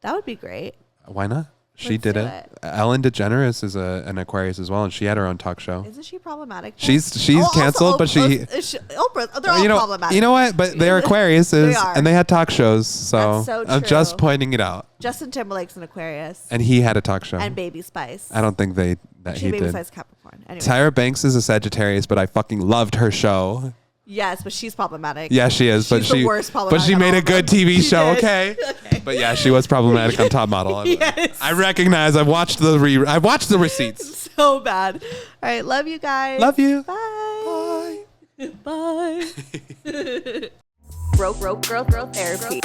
That would be great. Why not? She Let's did do it. Ellen DeGeneres is an Aquarius as well, and she had her own talk show. Isn't she problematic? She's canceled, but Oprah, they're all problematic. You know what? But they're Aquariuses, and they had talk shows. So, so I'm just pointing it out. Justin Timberlake's an Aquarius. And he had a talk show. And Baby Spice. I don't think he Baby did. Spice Capricorn. Anyway. Tyra Banks is a Sagittarius, but I fucking loved her show. Yes, but she's problematic. Yeah, she is. She's the worst problematic. But she made a good TV show, okay? Okay. But yeah, she was problematic on Top Model. Yes. I recognize. I've watched the receipts. So bad. All right, love you guys. Love you. Bye. Bye. Bye. Broke girl therapy.